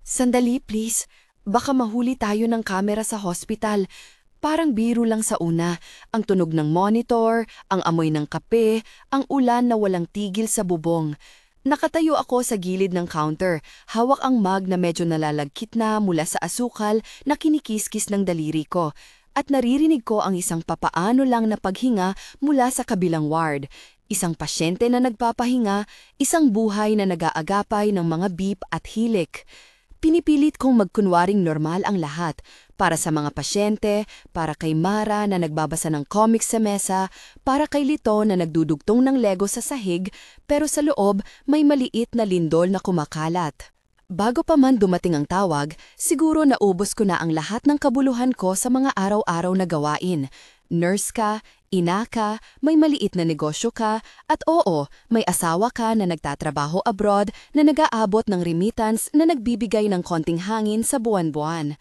Sandali please, baka mahuli tayo ng kamera sa hospital. Parang biro lang sa una, ang tunog ng monitor, ang amoy ng kape, ang ulan na walang tigil sa bubong. Nakatayo ako sa gilid ng counter, hawak ang mug na medyo nalalagkit na mula sa asukal na kinikiskis ng daliri ko. At naririnig ko ang isang papaano lang na paghinga mula sa kabilang ward. Isang pasyente na nagpapahinga, isang buhay na nag-aagapay ng mga beep at hilik. Pinipilit kong magkunwaring normal ang lahat, para sa mga pasyente, para kay Mara na nagbabasa ng comics sa mesa, para kay Lito na nagdudugtong ng Lego sa sahig, pero sa loob may maliit na lindol na kumakalat. Bago pa man dumating ang tawag, siguro naubos ko na ang lahat ng kabuluhan ko sa mga araw-araw na gawain. Nurse ka, ina ka, may maliit na negosyo ka, at oo, may asawa ka na nagtatrabaho abroad na nag-aabot ng remittance na nagbibigay ng konting hangin sa buwan-buwan.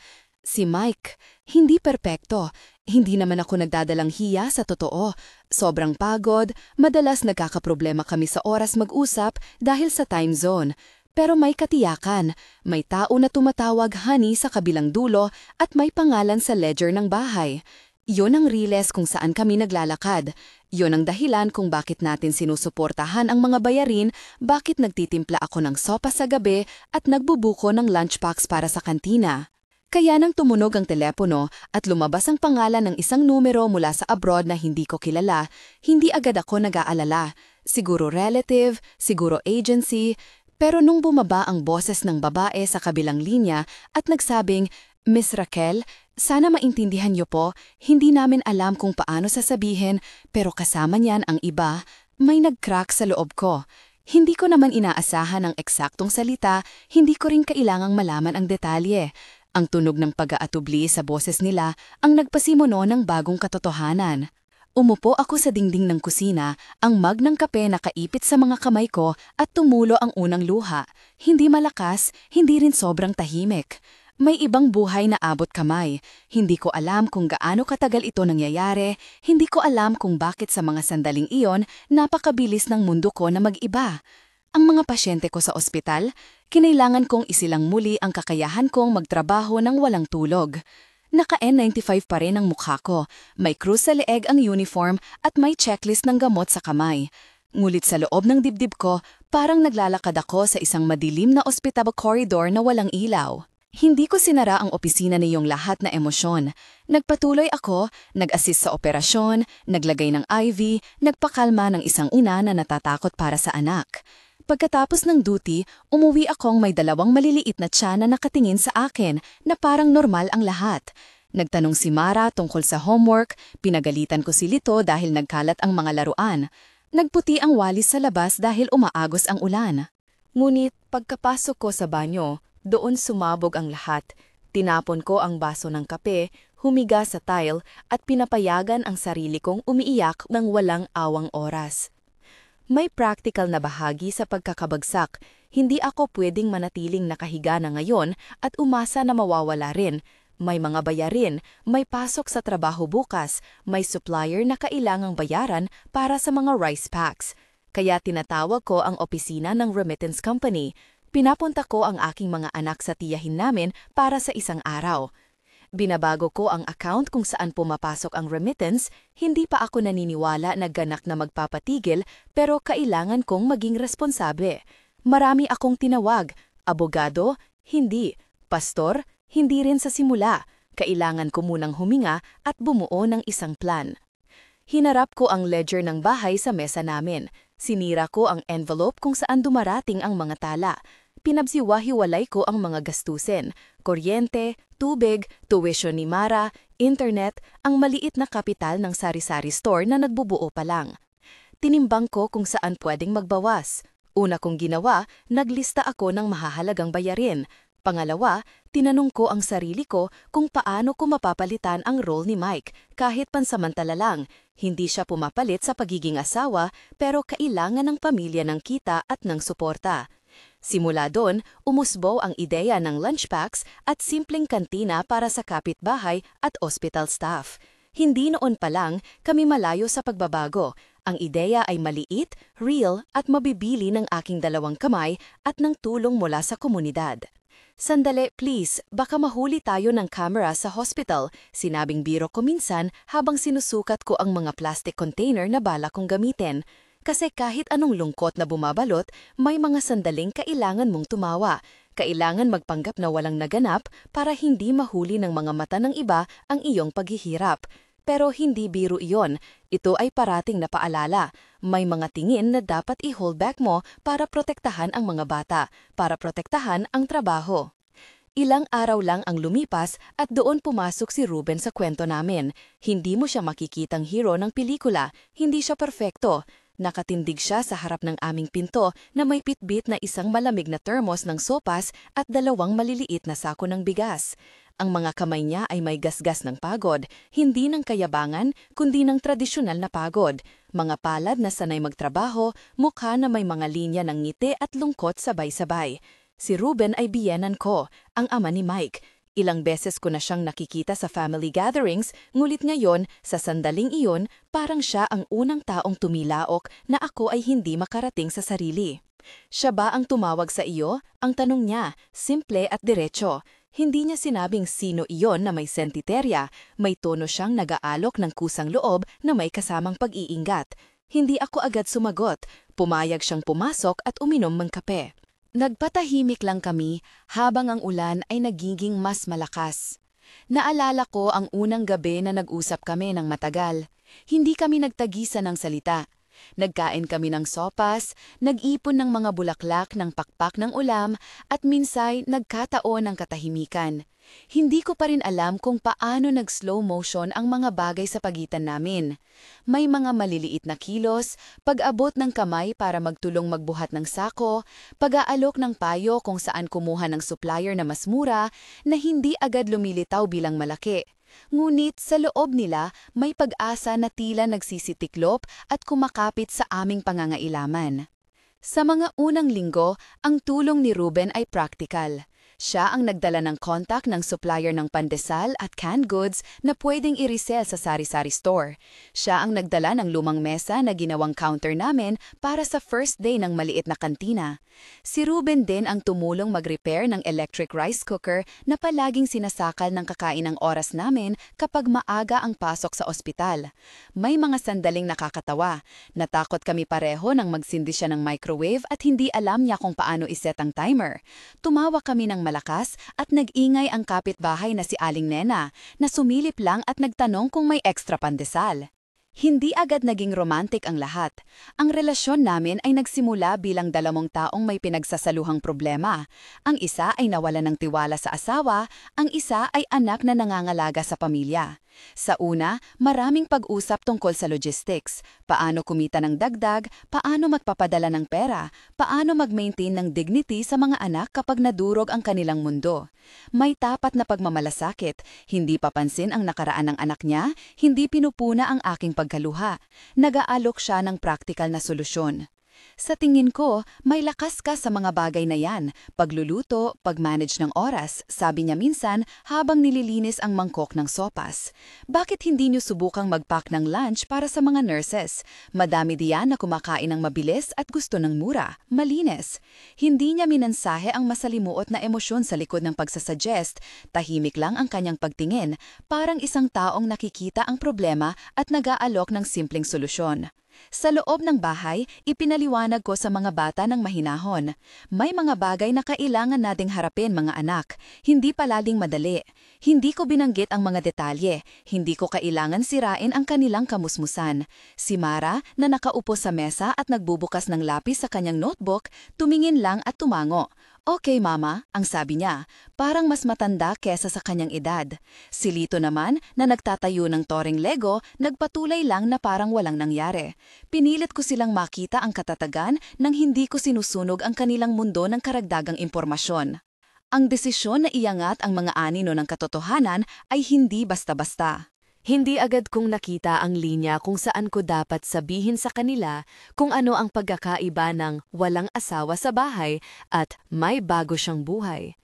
Si Mike, hindi perpekto. Hindi naman ako nagdadalang hiya sa totoo. Sobrang pagod, madalas nagkakaproblema kami sa oras mag-usap dahil sa time zone. Pero may katiyakan, may tao na tumatawag honey sa kabilang dulo at may pangalan sa ledger ng bahay. Yon ang riles kung saan kami naglalakad. Yon ang dahilan kung bakit natin sinusuportahan ang mga bayarin, bakit nagtitimpla ako ng sopa sa gabi at nagbubuko ng lunchbox para sa kantina. Kaya nang tumunog ang telepono at lumabas ang pangalan ng isang numero mula sa abroad na hindi ko kilala, hindi agad ako nag-aalala. Siguro relative, siguro agency, pero nung bumaba ang boses ng babae sa kabilang linya at nagsabing, "Miss Raquel, sana maintindihan niyo po, hindi namin alam kung paano sasabihin, pero kasama niyan ang iba," may nag-crack sa loob ko. Hindi ko naman inaasahan ang eksaktong salita, hindi ko rin kailangang malaman ang detalye. Ang tunog ng pag-aatubli sa boses nila ang nagpasimuno ng bagong katotohanan. Umupo ako sa dingding ng kusina, ang mug ng kape nakaipit sa mga kamay ko at tumulo ang unang luha. Hindi malakas, hindi rin sobrang tahimik. May ibang buhay na abot kamay. Hindi ko alam kung gaano katagal ito nangyayari, hindi ko alam kung bakit sa mga sandaling iyon napakabilis ng mundo ko na mag-iba. Ang mga pasyente ko sa ospital, kinailangan kong isilang muli ang kakayahan kong magtrabaho ng walang tulog. Naka-N95 pa rin ang mukha ko, may krus sa leeg ang uniform at may checklist ng gamot sa kamay. Ngulit sa loob ng dibdib ko, parang naglalakad ako sa isang madilim na ospital corridor na walang ilaw. Hindi ko sinara ang opisina niyong lahat na emosyon. Nagpatuloy ako, nag-assist sa operasyon, naglagay ng IV, nagpakalma ng isang ina na natatakot para sa anak. Pagkatapos ng duty, umuwi akong may dalawang maliliit na tiyan na nakatingin sa akin na parang normal ang lahat. Nagtanong si Mara tungkol sa homework, pinagalitan ko si Lito dahil nagkalat ang mga laruan. Nagputi ang walis sa labas dahil umaagos ang ulan. Ngunit pagkapasok ko sa banyo, doon sumabog ang lahat. Tinapon ko ang baso ng kape, humiga sa tile at pinapayagan ang sarili kong umiiyak ng walang awang oras. May practical na bahagi sa pagkakabagsak. Hindi ako pwedeng manatiling nakahiga na ngayon at umasa na mawawala rin. May mga bayarin, may pasok sa trabaho bukas, may supplier na kailangang bayaran para sa mga rice packs. Kaya tinatawag ko ang opisina ng remittance company. Pinapunta ko ang aking mga anak sa tiyahin namin para sa isang araw. Binabago ko ang account kung saan pumapasok ang remittance, hindi pa ako naniniwala na ganak na magpapatigil pero kailangan kong maging responsable. Marami akong tinawag, abogado, hindi, pastor, hindi rin sa simula. Kailangan ko munang huminga at bumuo ng isang plan. Hinarap ko ang ledger ng bahay sa mesa namin. Sinira ko ang envelope kung saan dumarating ang mga tala. Pinabsiwahiwalay ko ang mga gastusin, kuryente, tubig, tuition ni Mara, internet, ang maliit na kapital ng sari-sari store na nagbubuo pa lang. Tinimbang ko kung saan pwedeng magbawas. Una kong ginawa, naglista ako ng mahahalagang bayarin. Pangalawa, tinanong ko ang sarili ko kung paano ko mapapalitan ang role ni Mike, kahit pansamantala lang. Hindi siya pumapalit sa pagiging asawa, pero kailangan ng pamilya ng kita at ng suporta. Simula doon, umusbo ang ideya ng lunchpacks at simpleng kantina para sa kapitbahay at hospital staff. Hindi noon pa lang kami malayo sa pagbabago. Ang ideya ay maliit, real at mabibili ng aking dalawang kamay at ng tulong mula sa komunidad. Sandali, please, baka mahuli tayo ng camera sa hospital, sinabing biro ko minsan habang sinusukat ko ang mga plastic container na bala kong gamitin. Kasi kahit anong lungkot na bumabalot, may mga sandaling kailangan mong tumawa. Kailangan magpanggap na walang naganap para hindi mahuli ng mga mata ng iba ang iyong paghihirap. Pero hindi biro iyon. Ito ay parating na paalala. May mga tingin na dapat i-hold back mo para protektahan ang mga bata, para protektahan ang trabaho. Ilang araw lang ang lumipas at doon pumasok si Ruben sa kwento namin. Hindi mo siya makikitang hero ng pelikula, hindi siya perfecto. Nakatindig siya sa harap ng aming pinto na may pitbit na isang malamig na thermos ng sopas at 2 maliliit na sako ng bigas. Ang mga kamay niya ay may gasgas ng pagod, hindi ng kayabangan, kundi ng tradisyonal na pagod. Mga palad na sanay magtrabaho, mukha na may mga linya ng ngiti at lungkot sabay-sabay. Si Ruben ay biyenan ko, ang ama ni Mike. Ilang beses ko na siyang nakikita sa family gatherings, ngulit ngayon, sa sandaling iyon, parang siya ang unang taong tumilaok na ako ay hindi makarating sa sarili. Siya ba ang tumawag sa iyo? Ang tanong niya, simple at diretso. Hindi niya sinabing sino iyon na may sentiterya, may tono siyang nag-aalok ng kusang loob na may kasamang pag-iingat. Hindi ako agad sumagot, pumayag siyang pumasok at uminom ng kape. Nagpatahimik lang kami habang ang ulan ay nagiging mas malakas. Naalala ko ang unang gabi na nag-usap kami ng matagal. Hindi kami nagtagisa ng salita. Nagkain kami ng sopas, nag-ipon ng mga bulaklak ng pakpak ng ulam at minsay nagkataon ng katahimikan. Hindi ko pa rin alam kung paano nag-slow motion ang mga bagay sa pagitan namin. May mga maliliit na kilos, pag-abot ng kamay para magtulong magbuhat ng sako, pag-aalok ng payo kung saan kumuha ng supplier na mas mura na hindi agad lumilitaw bilang malaki. Ngunit sa loob nila may pag-asa na tila nagsisitiklop at kumakapit sa aming pangangailaman. Sa mga unang linggo, ang tulong ni Ruben ay practical. Siya ang nagdala ng contact ng supplier ng pandesal at canned goods na pwedeng i-resell sa sari-sari store. Siya ang nagdala ng lumang mesa na ginawang counter namin para sa first day ng maliit na kantina. Si Ruben din ang tumulong mag-repair ng electric rice cooker na palaging sinasakal ng kakain ng oras namin kapag maaga ang pasok sa ospital. May mga sandaling nakakatawa. Natakot kami pareho nang magsindi siya ng microwave at hindi alam niya kung paano iset ang timer. Tumawa kami ng malakas at nag-ingay ang kapitbahay na si Aling Nena na sumilip lang at nagtanong kung may extra pandesal. Hindi agad naging romantic ang lahat. Ang relasyon namin ay nagsimula bilang 2 taong may pinagsasaluhang problema. Ang isa ay nawalan ng tiwala sa asawa, ang isa ay anak na nangangalaga sa pamilya. Sa una, maraming pag-usap tungkol sa logistics, paano kumita ng dagdag, paano magpapadala ng pera, paano mag-maintain ng dignity sa mga anak kapag nadurog ang kanilang mundo. May tapat na pagmamalasakit, hindi papansin ang nakaraan ng anak niya, hindi pinupuna ang aking pagkaluha. Nag-aalok siya ng praktikal na solusyon. Sa tingin ko, may lakas ka sa mga bagay na yan, pagluluto, pag-manage ng oras, sabi niya minsan habang nililinis ang mangkok ng sopas. Bakit hindi niyo subukang mag-pack ng lunch para sa mga nurses? Madami diyan na kumakain ng mabilis at gusto ng mura, malinis. Hindi niya minansahe ang masalimuot na emosyon sa likod ng pagsasuggest, tahimik lang ang kanyang pagtingin, parang isang taong nakikita ang problema at nag-aalok ng simpleng solusyon. Sa loob ng bahay, ipinaliwanag ko sa mga bata ng mahinahon. May mga bagay na kailangan nating harapin mga anak. Hindi palaling madali. Hindi ko binanggit ang mga detalye. Hindi ko kailangan sirain ang kanilang kamusmusan. Si Mara, na nakaupo sa mesa at nagbubukas ng lapis sa kanyang notebook, tumingin lang at tumango. Okay mama, ang sabi niya, parang mas matanda kesa sa kanyang edad. Si Lito naman, na nagtatayo ng toring Lego, nagpatuloy lang na parang walang nangyari. Pinilit ko silang makita ang katatagan nang hindi ko sinusunog ang kanilang mundo ng karagdagang impormasyon. Ang desisyon na iangat ang mga anino ng katotohanan ay hindi basta-basta. Hindi agad kong nakita ang linya kung saan ko dapat sabihin sa kanila kung ano ang pagkakaiba ng walang asawa sa bahay at may bago siyang buhay.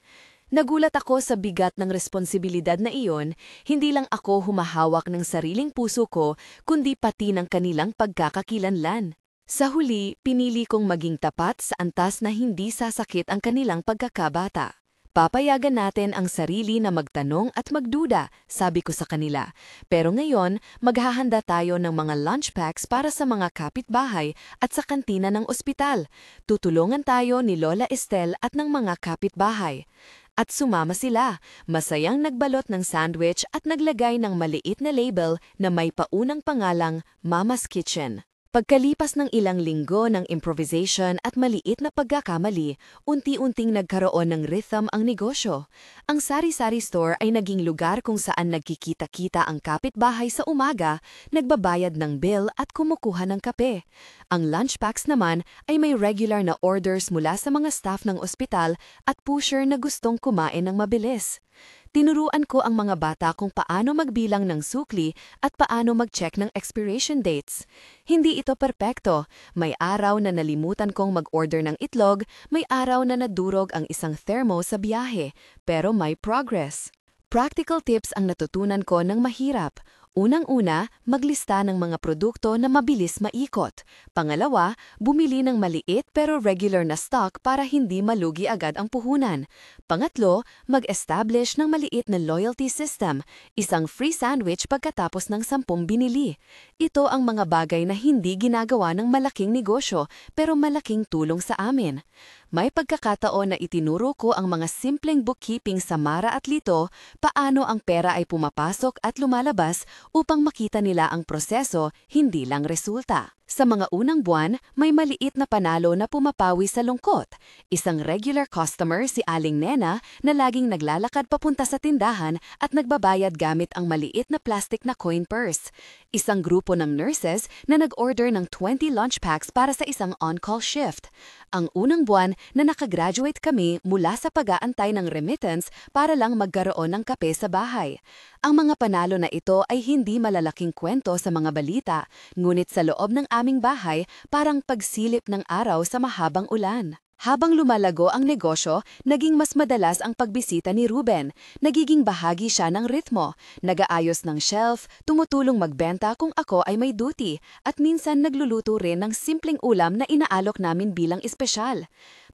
Nagulat ako sa bigat ng responsibilidad na iyon, hindi lang ako humahawak ng sariling puso ko, kundi pati ng kanilang pagkakakilanlan. Sa huli, pinili kong maging tapat sa antas na hindi sasakit ang kanilang pagkakabata. Papayagan natin ang sarili na magtanong at magduda, sabi ko sa kanila. Pero ngayon, maghahanda tayo ng mga lunch packs para sa mga kapitbahay at sa kantina ng ospital. Tutulungan tayo ni Lola Estel at ng mga kapitbahay. At sumama sila, masayang nagbalot ng sandwich at naglagay ng maliit na label na may paunang pangalang Mama's Kitchen. Pagkalipas ng ilang linggo ng improvisation at maliit na pagkakamali, unti-unting nagkaroon ng rhythm ang negosyo. Ang sari-sari store ay naging lugar kung saan nagkikita-kita ang kapitbahay sa umaga, nagbabayad ng bill at kumukuha ng kape. Ang lunch packs naman ay may regular na orders mula sa mga staff ng ospital at pusher na gustong kumain ng mabilis. Tinuruan ko ang mga bata kung paano magbilang ng sukli at paano mag-check ng expiration dates. Hindi ito perpekto. May araw na nalimutan kong mag-order ng itlog, may araw na nadurog ang isang thermo sa biyahe, pero may progress. Practical tips ang natutunan ko ng mahirap. Unang-una, maglista ng mga produkto na mabilis maikot. Pangalawa, bumili ng maliit pero regular na stock para hindi malugi agad ang puhunan. Pangatlo, mag-establish ng maliit na loyalty system, isang free sandwich pagkatapos ng 10 binili. Ito ang mga bagay na hindi ginagawa ng malaking negosyo pero malaking tulong sa amin. May pagkakataon na itinuro ko ang mga simpleng bookkeeping sa Mara at Lito, paano ang pera ay pumapasok at lumalabas upang makita nila ang proseso, hindi lang resulta. Sa mga unang buwan, may maliit na panalo na pumapawi sa lungkot. Isang regular customer si Aling Nena na laging naglalakad papunta sa tindahan at nagbabayad gamit ang maliit na plastic na coin purse. Isang grupo ng nurses na nag-order ng 20 lunch packs para sa isang on-call shift. Ang unang buwan na nakagraduate kami mula sa pag-aantay ng remittance para lang magkaroon ng kape sa bahay. Ang mga panalo na ito ay hindi malalaking kwento sa mga balita, ngunit sa loob ng aming bahay parang pagsilip ng araw sa mahabang ulan. Habang lumalago ang negosyo, naging mas madalas ang pagbisita ni Ruben. Nagiging bahagi siya ng ritmo, nag-aayos ng shelf, tumutulong magbenta kung ako ay may duty, at minsan nagluluto rin ng simpleng ulam na inaalok namin bilang espesyal.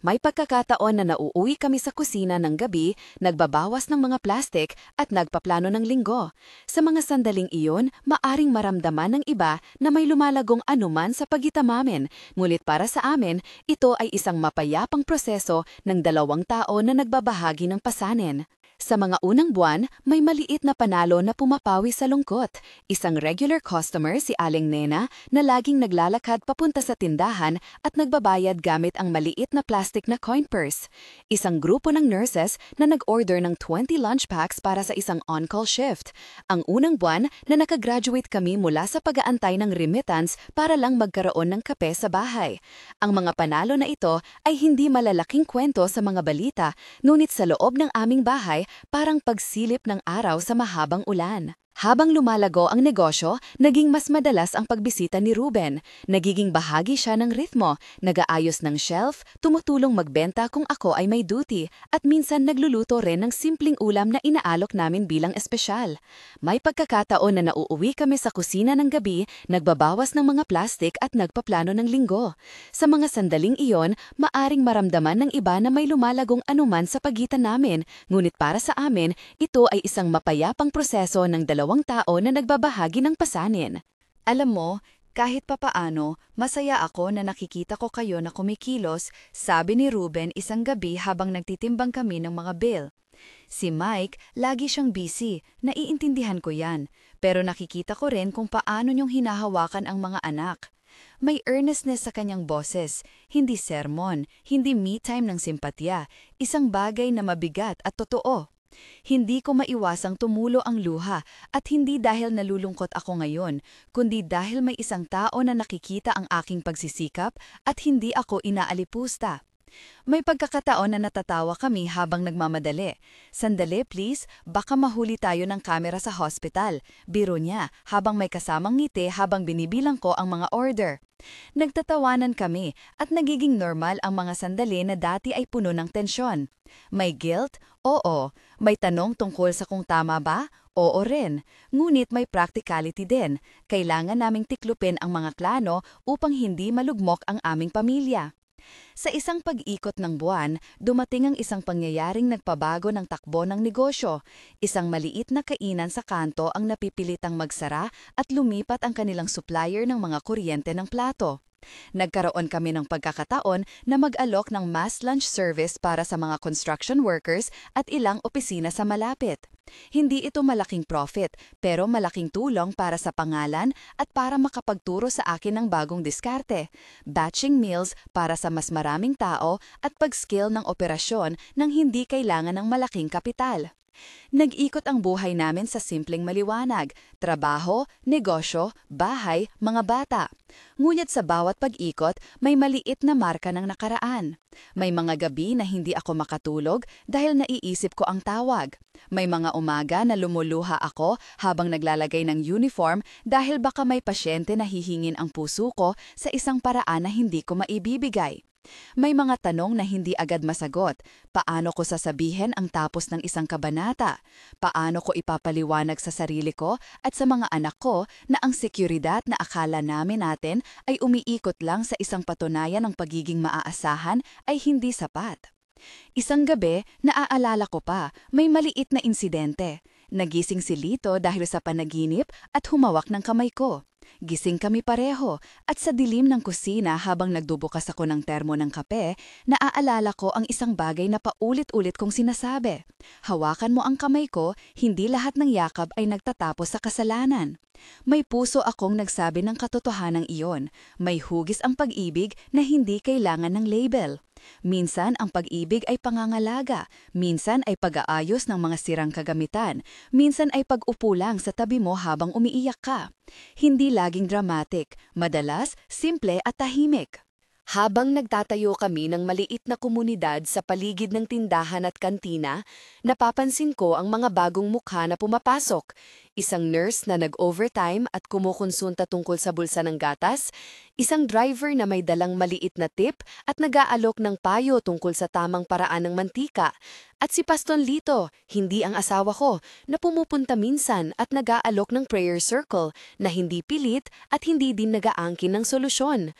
May pagkakataon na nauuwi kami sa kusina ng gabi, nagbabawas ng mga plastik at nagpaplano ng linggo. Sa mga sandaling iyon, maaring maramdaman ng iba na may lumalagong anuman sa pagitan namin, ngunit para sa amin, ito ay isang mapayapang proseso ng dalawang tao na nagbabahagi ng pasanin. Sa mga unang buwan, may maliit na panalo na pumapawi sa lungkot. Isang regular customer si Aling Nena na laging naglalakad papunta sa tindahan at nagbabayad gamit ang maliit na plastic na coin purse. Isang grupo ng nurses na nag-order ng 20 lunch packs para sa isang on-call shift. Ang unang buwan na nakagraduate kami mula sa pag-aantay ng remittance para lang magkaroon ng kape sa bahay. Ang mga panalo na ito ay hindi malalaking kwento sa mga balita, ngunit sa loob ng aming bahay, parang pagsilip ng araw sa mahabang ulan. Habang lumalago ang negosyo, naging mas madalas ang pagbisita ni Ruben. Nagiging bahagi siya ng ritmo, nag-aayos ng shelf, tumutulong magbenta kung ako ay may duty, at minsan nagluluto rin ng simpleng ulam na inaalok namin bilang espesyal. May pagkakataon na nauuwi kami sa kusina ng gabi, nagbabawas ng mga plastik at nagpaplano ng linggo. Sa mga sandaling iyon, maaring maramdaman ng iba na may lumalagong anuman sa pagitan namin, ngunit para sa amin, ito ay isang mapayapang proseso ng dalawang tao na nagbabahagi ng pasanin. Alam mo, kahit papaano, masaya ako na nakikita ko kayo na kumikilos, sabi ni Ruben isang gabi habang nagtitimbang kami ng mga bill. Si Mike, lagi siyang busy, naiintindihan ko yan, pero nakikita ko rin kung paano niyong hinahawakan ang mga anak. May earnestness sa kanyang boses, hindi sermon, hindi me time ng simpatya, isang bagay na mabigat at totoo. Hindi ko maiwasang tumulo ang luha at hindi dahil nalulungkot ako ngayon, kundi dahil may isang tao na nakikita ang aking pagsisikap at hindi ako inaalipusta. May pagkakataon na natatawa kami habang nagmamadali. Sandali please, baka mahuli tayo ng kamera sa hospital. Biro niya, habang may kasamang ngiti habang binibilang ko ang mga order. Nagtatawanan kami at nagiging normal ang mga sandali na dati ay puno ng tensyon. May guilt? Oo. May tanong tungkol sa kung tama ba? Oo rin. Ngunit may practicality din. Kailangan naming tiklupin ang mga plano upang hindi malugmok ang aming pamilya. Sa isang pag-ikot ng buwan, dumating ang isang pangyayaring nagpabago ng takbo ng negosyo. Isang maliit na kainan sa kanto ang napipilitang magsara at lumipat ang kanilang supplier ng mga kuryente ng plato. Nagkaroon kami ng pagkakataon na mag-alok ng mass lunch service para sa mga construction workers at ilang opisina sa malapit. Hindi ito malaking profit, pero malaking tulong para sa pangalan at para makapagturo sa akin ng bagong diskarte, batching meals para sa mas maraming tao at pag-scale ng operasyon nang hindi kailangan ng malaking kapital. Nag-ikot ang buhay namin sa simpleng maliwanag, trabaho, negosyo, bahay, mga bata. Ngunit sa bawat pag-ikot, may maliit na marka ng nakaraan. May mga gabi na hindi ako makatulog dahil naiisip ko ang tawag. May mga umaga na lumuluha ako habang naglalagay ng uniform dahil baka may pasyente na hihingin ang puso ko sa isang paraan na hindi ko maibibigay. May mga tanong na hindi agad masagot. Paano ko sasabihin ang tapos ng isang kabanata? Paano ko ipapaliwanag sa sarili ko at sa mga anak ko na ang seguridad na akala natin ay umiikot lang sa isang patunayan ng pagiging maaasahan ay hindi sapat? Isang gabi, naaalala ko pa, may maliit na insidente. Nagising si Lito dahil sa panaginip at humawak ng kamay ko. Gising kami pareho at sa dilim ng kusina habang nagbubukas ako ng termo ng kape, naaalala ko ang isang bagay na paulit-ulit kong sinasabi. Hawakan mo ang kamay ko, hindi lahat ng yakap ay nagtatapos sa kasalanan. May puso akong nagsabi ng katotohanan iyon. May hugis ang pag-ibig na hindi kailangan ng label. Minsan ang pag-ibig ay pangangalaga, minsan ay pag-aayos ng mga sirang kagamitan, minsan ay pag-upo lang sa tabi mo habang umiiyak ka. Hindi laging dramatic, madalas simple at tahimik. Habang nagtatayo kami ng maliit na komunidad sa paligid ng tindahan at kantina, napapansin ko ang mga bagong mukha na pumapasok. Isang nurse na nag-overtime at kumukonsulta tungkol sa bulsa ng gatas, isang driver na may dalang maliit na tip at nag-aalok ng payo tungkol sa tamang paraan ng mantika, at si Paston Lito, hindi ang asawa ko, na pumupunta minsan at nag-aalok ng prayer circle na hindi pilit at hindi din nag-aangkin ng solusyon.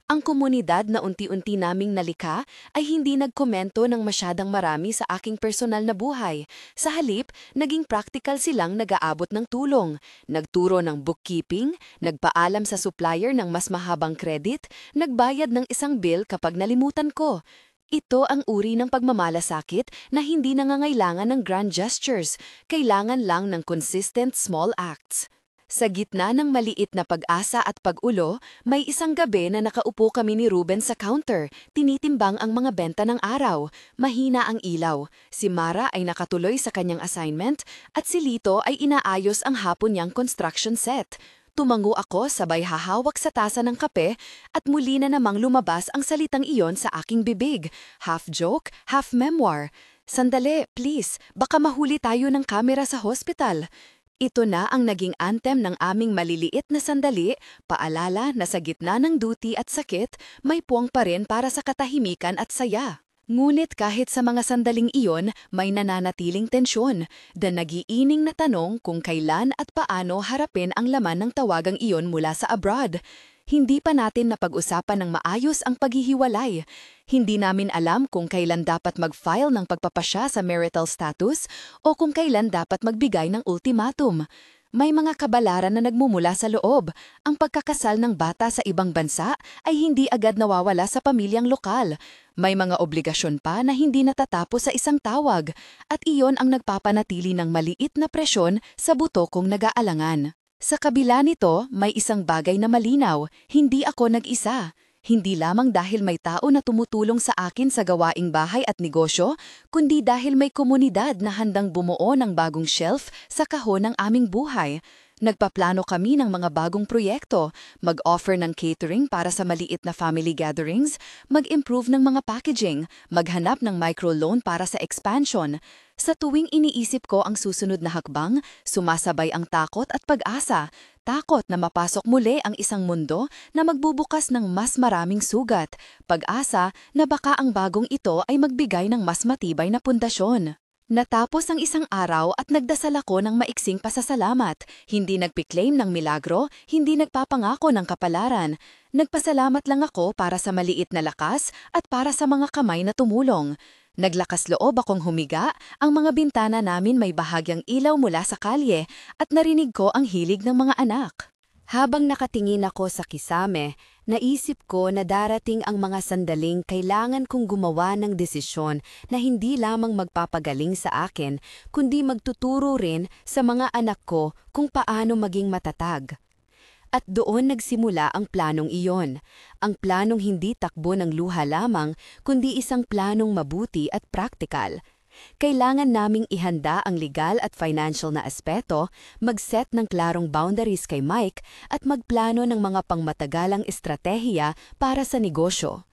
Ang komunidad na unti-unti naming nalikha ay hindi nagkomento ng masyadang marami sa aking personal na buhay. Sa halip, naging practical silang nag-aabot ng tulong. Nagturo ng bookkeeping, nagpaalam sa supplier ng mas mahabang credit, nagbayad ng isang bill kapag nalimutan ko. Ito ang uri ng pagmamalasakit na hindi nangangailangan ng grand gestures, kailangan lang ng consistent small acts. Sa gitna ng maliit na pag-asa at pag-ulo, may isang gabi na nakaupo kami ni Ruben sa counter, tinitimbang ang mga benta ng araw. Mahina ang ilaw. Si Mara ay nakatuloy sa kanyang assignment at si Lito ay inaayos ang hapon niyang construction set. Tumango ako sabay hahawak sa tasa ng kape at muli na namang lumabas ang salitang iyon sa aking bibig. Half joke, half memoir. Sandali, please, baka mahuli tayo ng kamera sa hospital. Ito na ang naging anthem ng aming maliliit na sandali, paalala na sa gitna ng duty at sakit, may puwang pa rin para sa katahimikan at saya. Ngunit kahit sa mga sandaling iyon, may nananatiling tensyon, na nagiining na tanong kung kailan at paano harapin ang laman ng tawagang iyon mula sa abroad. Hindi pa natin napag-usapan ng maayos ang paghihiwalay. Hindi namin alam kung kailan dapat mag-file ng pagpapasya sa marital status o kung kailan dapat magbigay ng ultimatum. May mga kabalaran na nagmumula sa loob. Ang pagkakasal ng bata sa ibang bansa ay hindi agad nawawala sa pamilyang lokal. May mga obligasyon pa na hindi natatapos sa isang tawag, at iyon ang nagpapanatili ng maliit na presyon sa buto kong nag-aalangan. Sa kabila nito, may isang bagay na malinaw, hindi ako nag-isa. Hindi lamang dahil may tao na tumutulong sa akin sa gawaing bahay at negosyo, kundi dahil may komunidad na handang bumuo ng bagong shelf sa kahon ng aming buhay. Nagpaplano kami ng mga bagong proyekto, mag-offer ng catering para sa maliit na family gatherings, mag-improve ng mga packaging, maghanap ng microloan para sa expansion. Sa tuwing iniisip ko ang susunod na hakbang, sumasabay ang takot at pag-asa. Takot na mapasok muli ang isang mundo na magbubukas ng mas maraming sugat. Pag-asa na baka ang bagong ito ay magbigay ng mas matibay na pundasyon. Natapos ang isang araw at nagdasal ako ng maiksing pasasalamat. Hindi nagpiklaim ng milagro, hindi nagpapangako ng kapalaran. Nagpasalamat lang ako para sa maliit na lakas at para sa mga kamay na tumulong. Naglakas loob akong humiga, ang mga bintana namin may bahagyang ilaw mula sa kalye at narinig ko ang hilig ng mga anak. Habang nakatingin ako sa kisame, naisip ko na darating ang mga sandaling kailangan kong gumawa ng desisyon na hindi lamang magpapagaling sa akin, kundi magtuturo rin sa mga anak ko kung paano maging matatag. At doon nagsimula ang planong iyon. Ang planong hindi takbo ng luha lamang, kundi isang planong mabuti at praktikal. Kailangan naming ihanda ang legal at financial na aspeto, mag-set ng klarong boundaries kay Mike at magplano ng mga pangmatagalang estratehiya para sa negosyo.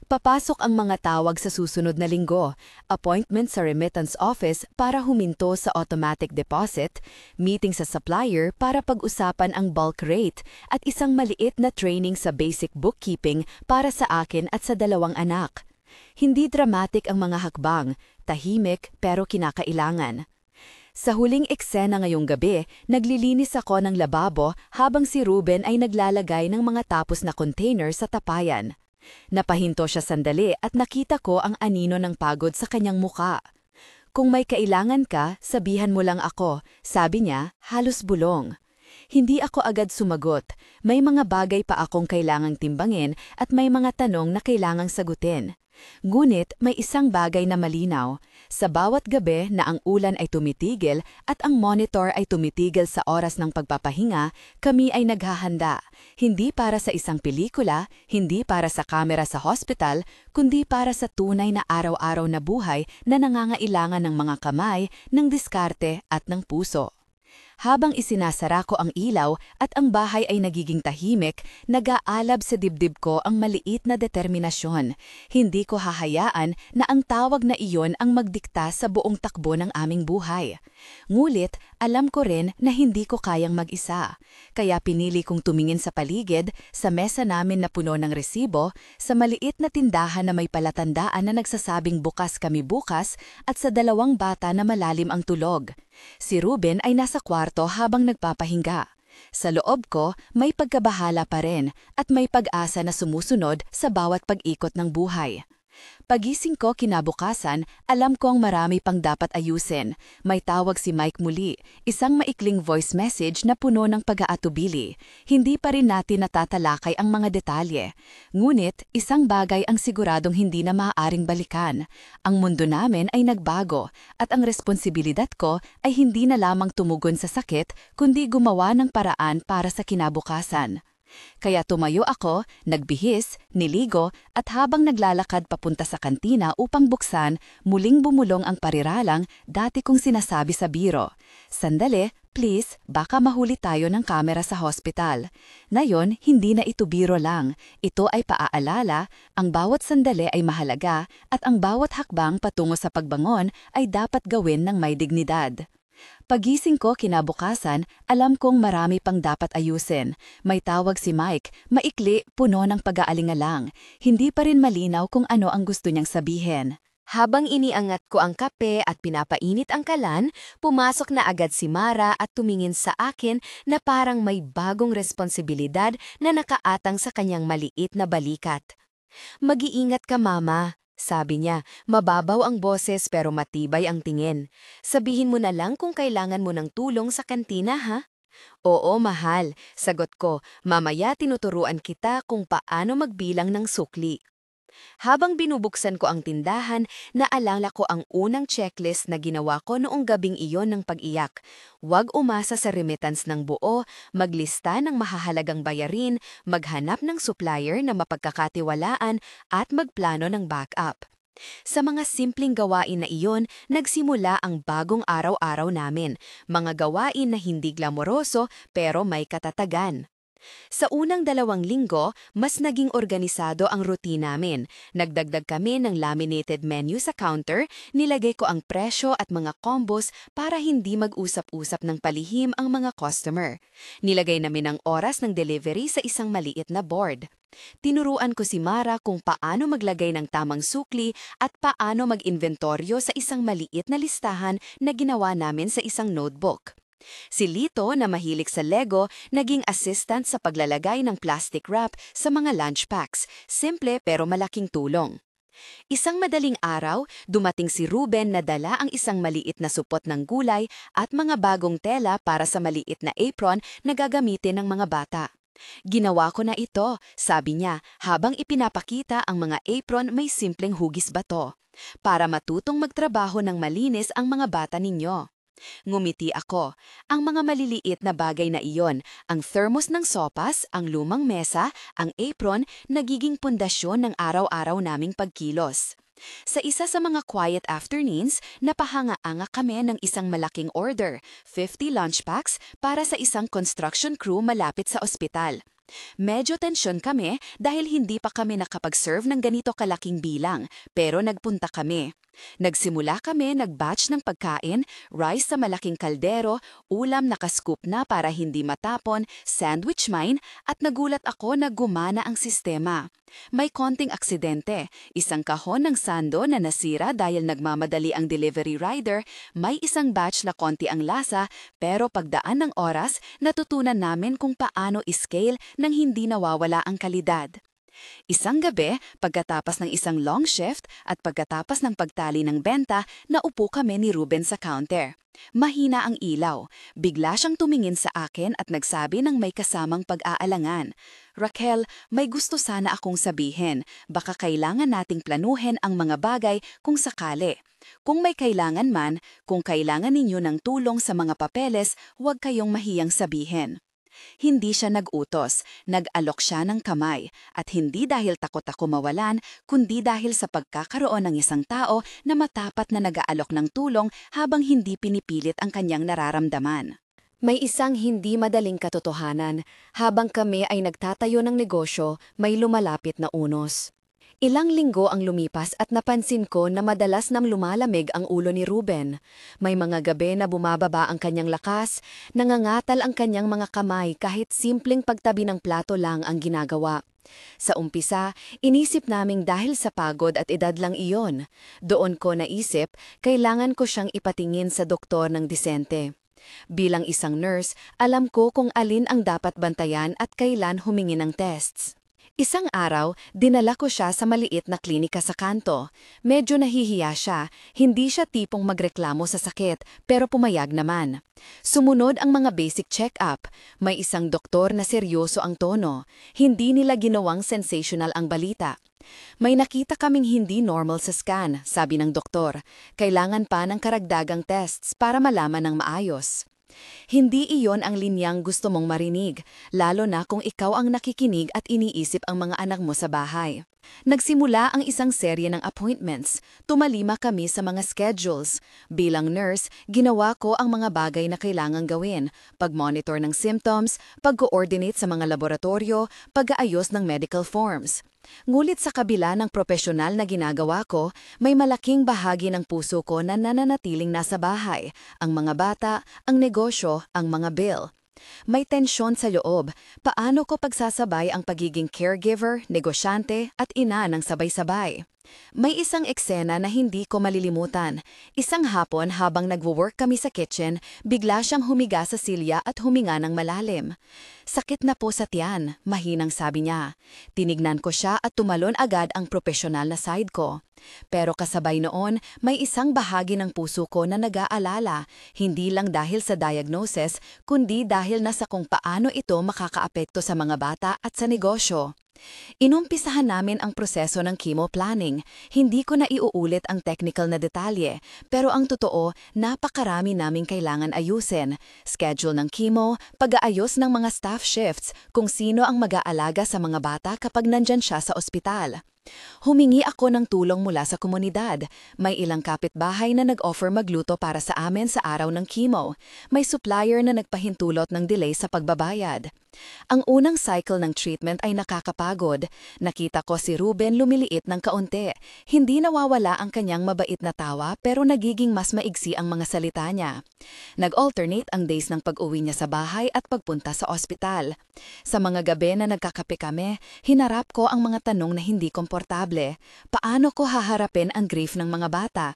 Papasok ang mga tawag sa susunod na linggo, appointment sa remittance office para huminto sa automatic deposit, meeting sa supplier para pag-usapan ang bulk rate, at isang maliit na training sa basic bookkeeping para sa akin at sa dalawang anak. Hindi dramatic ang mga hakbang, tahimik pero kinakailangan. Sa huling eksena ngayong gabi, naglilinis ako ng lababo habang si Ruben ay naglalagay ng mga tapos na container sa tapayan. Napahinto siya sandali at nakita ko ang anino ng pagod sa kanyang muka. "Kung may kailangan ka, sabihan mo lang ako," sabi niya, halos bulong. Hindi ako agad sumagot. May mga bagay pa akong kailangang timbangin at may mga tanong na kailangang sagutin. Ngunit may isang bagay na malinaw. Sa bawat gabi na ang ulan ay tumitigil at ang monitor ay tumitigil sa oras ng pagpapahinga, kami ay naghahanda. Hindi para sa isang pelikula, hindi para sa kamera sa hospital, kundi para sa tunay na araw-araw na buhay na nangangailangan ng mga kamay, ng diskarte at ng puso. Habang isinasara ko ang ilaw at ang bahay ay nagiging tahimik, nag-aalab sa dibdib ko ang maliit na determinasyon. Hindi ko hahayaan na ang tawag na iyon ang magdikta sa buong takbo ng aming buhay. Ngulit, alam ko rin na hindi ko kayang mag-isa. Kaya pinili kong tumingin sa paligid, sa mesa namin na puno ng resibo, sa maliit na tindahan na may palatandaan na nagsasabing bukas kami bukas, at sa dalawang bata na malalim ang tulog. Si Ruben ay nasa kwarto habang nagpapahinga. Sa loob ko, may pagkabahala pa rin at may pag-asa na sumusunod sa bawat pag-ikot ng buhay. Pagising ko kinabukasan, alam kong marami pang dapat ayusin. May tawag si Mike muli, isang maikling voice message na puno ng pag-aatubili. Hindi pa rin natin natatalakay ang mga detalye. Ngunit, isang bagay ang siguradong hindi na maaaring balikan. Ang mundo namin ay nagbago, at ang responsibilidad ko ay hindi na lamang tumugon sa sakit, kundi gumawa ng paraan para sa kinabukasan. Kaya tumayo ako, nagbihis, niligo, at habang naglalakad papunta sa kantina upang buksan, muling bumulong ang pariralang dati kong sinasabi sa biro. "Sandali, please, baka mahuli tayo ng kamera sa hospital." Ngayon, hindi na ito biro lang. Ito ay paaalala, ang bawat sandali ay mahalaga at ang bawat hakbang patungo sa pagbangon ay dapat gawin ng may dignidad. Pagising ko kinabukasan, alam kong marami pang dapat ayusin. May tawag si Mike, maikli, puno ng pag-aalingalang. Hindi pa rin malinaw kung ano ang gusto niyang sabihin. Habang iniangat ko ang kape at pinapainit ang kalan, pumasok na agad si Mara at tumingin sa akin na parang may bagong responsibilidad na nakaatang sa kanyang maliit na balikat. "Mag-iingat ka, Mama," sabi niya. Mababaw ang boses pero matibay ang tingin. "Sabihin mo na lang kung kailangan mo ng tulong sa kantina, ha?" "Oo, mahal," sagot ko. "Mamaya tinuturuan kita kung paano magbilang ng sukli." Habang binubuksan ko ang tindahan, naalala ko ang unang checklist na ginawa ko noong gabing iyon ng pag-iyak. Huwag umasa sa remittance ng buo, maglista ng mahahalagang bayarin, maghanap ng supplier na mapagkakatiwalaan at magplano ng backup. Sa mga simpleng gawain na iyon, nagsimula ang bagong araw-araw namin, mga gawain na hindi glamoroso pero may katatagan. Sa unang 2 linggo, mas naging organisado ang routine namin. Nagdagdag kami ng laminated menu sa counter, nilagay ko ang presyo at mga combos para hindi mag-usap-usap ng palihim ang mga customer. Nilagay namin ang oras ng delivery sa isang maliit na board. Tinuruan ko si Mara kung paano maglagay ng tamang sukli at paano mag-inventoryo sa isang maliit na listahan na ginawa namin sa isang notebook. Si Lito na mahilig sa Lego, naging assistant sa paglalagay ng plastic wrap sa mga lunch packs. Simple pero malaking tulong. Isang madaling araw, dumating si Ruben na dala ang isang maliit na supot ng gulay at mga bagong tela para sa maliit na apron na gagamitin ng mga bata. Ginawa ko na ito, sabi niya, habang ipinapakita ang mga apron may simpleng hugis bato. Para matutong magtrabaho ng malinis ang mga bata ninyo. Ngumiti ako. Ang mga maliliit na bagay na iyon, ang thermos ng sopas, ang lumang mesa, ang apron, nagiging pundasyon ng araw-araw naming pagkilos. Sa isa sa mga quiet afternoons, napahanga-anga kami ng isang malaking order, 50 lunch packs para sa isang construction crew malapit sa ospital. Medyo tensyon kami dahil hindi pa kami nakapag-serve ng ganito kalaking bilang, pero nagpunta kami. Nagsimula kami nag-batch ng pagkain, rice sa malaking kaldero, ulam nakascoop na para hindi matapon, sandwich mine, at nagulat ako na gumana ang sistema. May konting aksidente, isang kahon ng sando na nasira dahil nagmamadali ang delivery rider, may isang batch na konti ang lasa, pero pagdaan ng oras, natutunan namin kung paano i-scale nang hindi nawawala ang kalidad. Isang gabi, pagkatapos ng isang long shift at pagkatapos ng pagtali ng benta, naupo kami ni Ruben sa counter. Mahina ang ilaw. Bigla siyang tumingin sa akin at nagsabi ng may kasamang pag-aalangan. Raquel, may gusto sana akong sabihin. Baka kailangan nating planuhin ang mga bagay kung sakali. Kung may kailangan man, kung kailangan ninyo ng tulong sa mga papeles, huwag kayong mahiyang sabihin. Hindi siya nag-utos, nag-alok siya ng kamay, at hindi dahil takot ako mawalan, kundi dahil sa pagkakaroon ng isang tao na matapat na nag-aalok ng tulong habang hindi pinipilit ang kanyang nararamdaman. May isang hindi madaling katotohanan, habang kami ay nagtatayo ng negosyo, may lumalapit na unos. Ilang linggo ang lumipas at napansin ko na madalas nang lumalamig ang ulo ni Ruben. May mga gabi na bumababa ang kanyang lakas, nangangatal ang kanyang mga kamay kahit simpleng pagtabi ng plato lang ang ginagawa. Sa umpisa, inisip naming dahil sa pagod at edad lang iyon. Doon ko naisip, kailangan ko siyang ipatingin sa doktor ng disente. Bilang isang nurse, alam ko kung alin ang dapat bantayan at kailan humingi ng tests. Isang araw, dinala ko siya sa maliit na klinika sa kanto. Medyo nahihiya siya, hindi siya tipong magreklamo sa sakit, pero pumayag naman. Sumunod ang mga basic check-up. May isang doktor na seryoso ang tono. Hindi nila ginawang sensational ang balita. May nakita kaming hindi normal sa scan, sabi ng doktor. Kailangan pa ng karagdagang tests para malaman ng maayos. Hindi iyon ang linyang gusto mong marinig, lalo na kung ikaw ang nakikinig at iniisip ang mga anak mo sa bahay. Nagsimula ang isang serye ng appointments. Tumalima kami sa mga schedules. Bilang nurse, ginawa ko ang mga bagay na kailangang gawin. Pag-monitor ng symptoms, pag-coordinate sa mga laboratorio, pag-aayos ng medical forms. Ngulit sa kabila ng propesyonal na ginagawa ko, may malaking bahagi ng puso ko na nananatiling nasa bahay, ang mga bata, ang negosyo, ang mga bill. May tensyon sa loob, paano ko pagsasabay ang pagiging caregiver, negosyante at ina ng sabay-sabay? May isang eksena na hindi ko malilimutan. Isang hapon habang nagwo-work kami sa kitchen, bigla siyang humiga sa silya at huminga ng malalim. Sakit na po sa tiyan, mahinang sabi niya. Tinignan ko siya at tumalon agad ang propesyonal na side ko. Pero kasabay noon, may isang bahagi ng puso ko na nag-aalala, hindi lang dahil sa diagnosis, kundi dahil na sa kung paano ito makakaapekto sa mga bata at sa negosyo. Inumpisahan namin ang proseso ng chemo planning. Hindi ko na iuulit ang technical na detalye, pero ang totoo, napakarami naming kailangan ayusin. Schedule ng chemo, pag-aayos ng mga staff shifts, kung sino ang mag-aalaga sa mga bata kapag nandyan siya sa ospital. Humingi ako ng tulong mula sa komunidad. May ilang kapitbahay na nag-offer magluto para sa amin sa araw ng chemo. May supplier na nagpahintulot ng delay sa pagbabayad. Ang unang cycle ng treatment ay nakakapagod. Nakita ko si Ruben lumiliit ng kaunti. Hindi nawawala ang kanyang mabait na tawa pero nagiging mas maigsi ang mga salita niya. Nag-alternate ang days ng pag-uwi niya sa bahay at pagpunta sa ospital. Sa mga gabi na nagkakape kami, hinarap ko ang mga tanong na hindi komportable. Paano ko haharapin ang grief ng mga bata?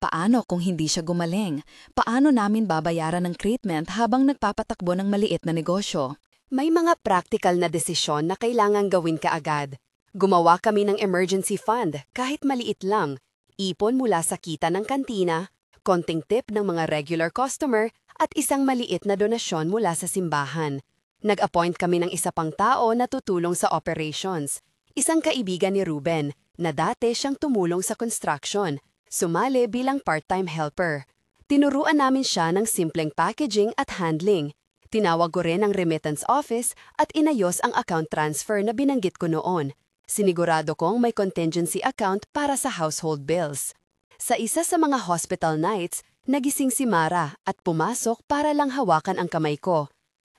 Paano kung hindi siya gumaling? Paano namin babayaran ng treatment habang nagpapatakbo ng maliit na negosyo? May mga practical na desisyon na kailangang gawin kaagad. Gumawa kami ng emergency fund, kahit maliit lang. Ipon mula sa kita ng kantina, konting tip ng mga regular customer, at isang maliit na donasyon mula sa simbahan. Nag-appoint kami ng isa pang tao na tutulong sa operations. Isang kaibigan ni Ruben, na dati siyang tumulong sa construction. Sumali bilang part-time helper. Tinuruan namin siya ng simpleng packaging at handling. Tinawag ko rin ang remittance office at inayos ang account transfer na binanggit ko noon. Sinigurado kong may contingency account para sa household bills. Sa isa sa mga hospital nights, nagising si Mara at pumasok para lang hawakan ang kamay ko.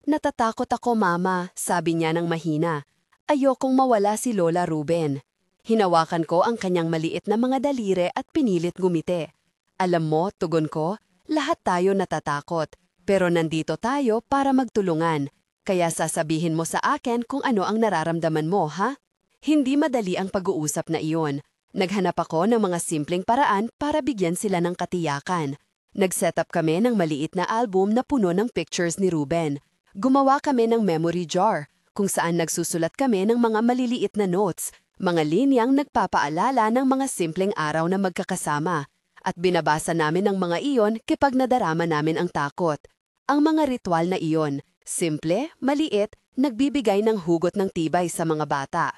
"Natatakot ako, Mama," sabi niya ng mahina. "Ayokong mawala si Lola Ruben." Hinawakan ko ang kanyang maliit na mga daliri at pinilit gumiti. "Alam mo," tugon ko, "lahat tayo natatakot. Pero nandito tayo para magtulungan. Kaya sasabihin mo sa akin kung ano ang nararamdaman mo, ha?" Hindi madali ang pag-uusap na iyon. Naghanap ako ng mga simpleng paraan para bigyan sila ng katiyakan. Nag-set up kami ng maliit na album na puno ng pictures ni Ruben. Gumawa kami ng memory jar, kung saan nagsusulat kami ng mga maliliit na notes, mga linyang nagpapaalala ng mga simpleng araw na magkakasama. At binabasa namin ang mga iyon kapag nadarama namin ang takot. Ang mga ritual na iyon, simple, maliit, nagbibigay ng hugot ng tibay sa mga bata.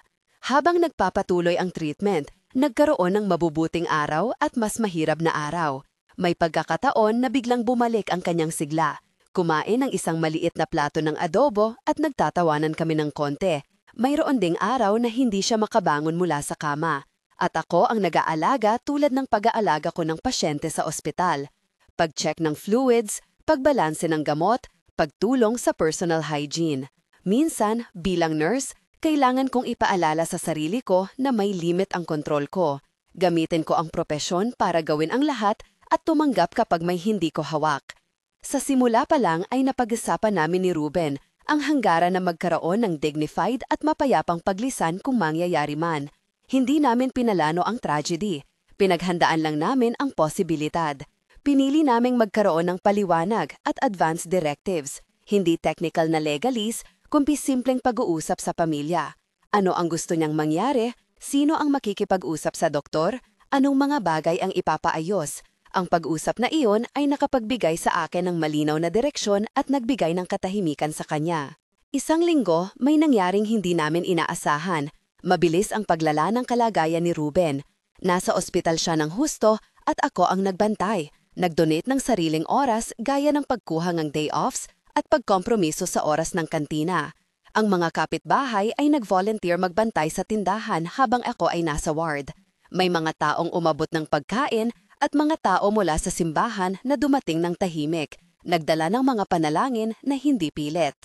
Habang nagpapatuloy ang treatment, nagkaroon ng mabubuting araw at mas mahirap na araw. May pagkakataon na biglang bumalik ang kanyang sigla. Kumain ng isang maliit na plato ng adobo at nagtatawanan kami ng konti. Mayroon ding araw na hindi siya makabangon mula sa kama. At ako ang nag-aalaga tulad ng pag-aalaga ko ng pasyente sa ospital. Pag-check ng fluids, pagbalanse ng gamot, pagtulong sa personal hygiene. Minsan, bilang nurse, kailangan kong ipaalala sa sarili ko na may limit ang kontrol ko. Gamitin ko ang propesyon para gawin ang lahat at tumanggap kapag may hindi ko hawak. Sa simula pa lang ay napag-usapan namin ni Ruben ang hanggaran na magkaroon ng dignified at mapayapang paglisan kung mangyayari man. Hindi namin pinalano ang tragedy. Pinaghandaan lang namin ang posibilidad. Pinili naming magkaroon ng paliwanag at advance directives, hindi technical na legalese, kundi simpleng pag-uusap sa pamilya. Ano ang gusto niyang mangyari? Sino ang makikipag-usap sa doktor? Anong mga bagay ang ipapaayos? Ang pag-usap na iyon ay nakapagbigay sa akin ng malinaw na direksyon at nagbigay ng katahimikan sa kanya. Isang linggo, may nangyaring hindi namin inaasahan. Mabilis ang paglala ng kalagayan ni Ruben. Nasa ospital siya ng husto at ako ang nagbantay. Nag-donate ng sariling oras gaya ng pagkuha ng day offs at pagkompromiso sa oras ng kantina. Ang mga kapitbahay ay nag-volunteer magbantay sa tindahan habang ako ay nasa ward. May mga taong umabot ng pagkain at mga tao mula sa simbahan na dumating ng tahimik, nagdala ng mga panalangin na hindi pilit.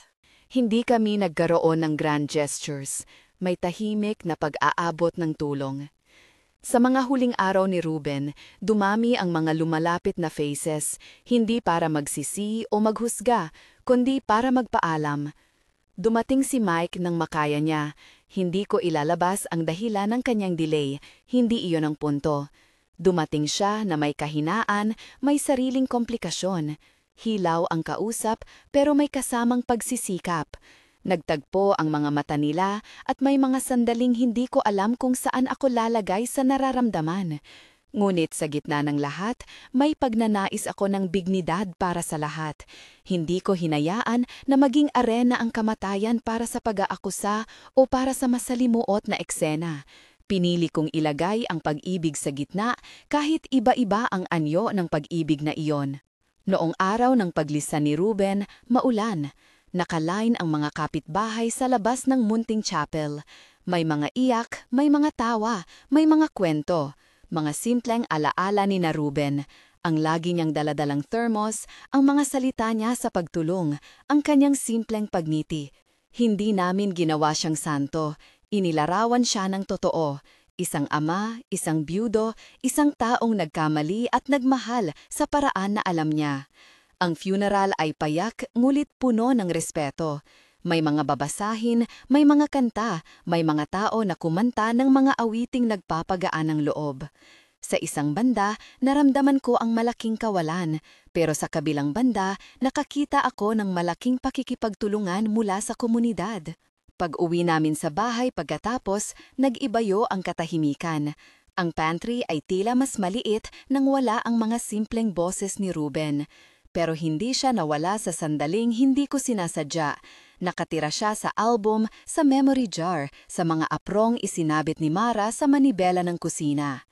Hindi kami nagkaroon ng grand gestures. May tahimik na pag-aabot ng tulong. Sa mga huling araw ni Ruben, dumami ang mga lumalapit na faces, hindi para magsisi o maghusga, kundi para magpaalam. Dumating si Mike nang makaya niya. Hindi ko ilalabas ang dahilan ng kanyang delay, hindi iyon ang punto. Dumating siya na may kahinaan, may sariling komplikasyon. Hilaw ang kausap pero may kasamang pagsisikap. Nagtagpo ang mga mata nila at may mga sandaling hindi ko alam kung saan ako lalagay sa nararamdaman. Ngunit sa gitna ng lahat, may pagnanais ako ng bignidad para sa lahat. Hindi ko hinayaan na maging arena ang kamatayan para sa pag-aakusa o para sa masalimuot na eksena. Pinili kong ilagay ang pag-ibig sa gitna kahit iba-iba ang anyo ng pag-ibig na iyon. Noong araw ng paglisan ni Ruben, maulan. Nakaline ang mga kapitbahay sa labas ng munting chapel. May mga iyak, may mga tawa, may mga kwento. Mga simpleng alaala ni na Ruben. Ang lagi niyang daladalang thermos, ang mga salita niya sa pagtulong, ang kanyang simpleng pagngiti. Hindi namin ginawa siyang santo. Inilarawan siya ng totoo. Isang ama, isang byudo, isang taong nagkamali at nagmahal sa paraan na alam niya. Ang funeral ay payak ngulit puno ng respeto. May mga babasahin, may mga kanta, may mga tao na kumanta ng mga awiting nagpapagaan ng loob. Sa isang banda, naramdaman ko ang malaking kawalan, pero sa kabilang banda, nakakita ako ng malaking pakikipagtulungan mula sa komunidad. Pag-uwi namin sa bahay pagkatapos, nag-ibayo ang katahimikan. Ang pantry ay tila mas maliit nang wala ang mga simpleng boses ni Ruben. Pero hindi siya nawala sa sandaling hindi ko sinasadya. Nakatira siya sa album, sa memory jar, sa mga aprong isinabit ni Mara sa manibela ng kusina.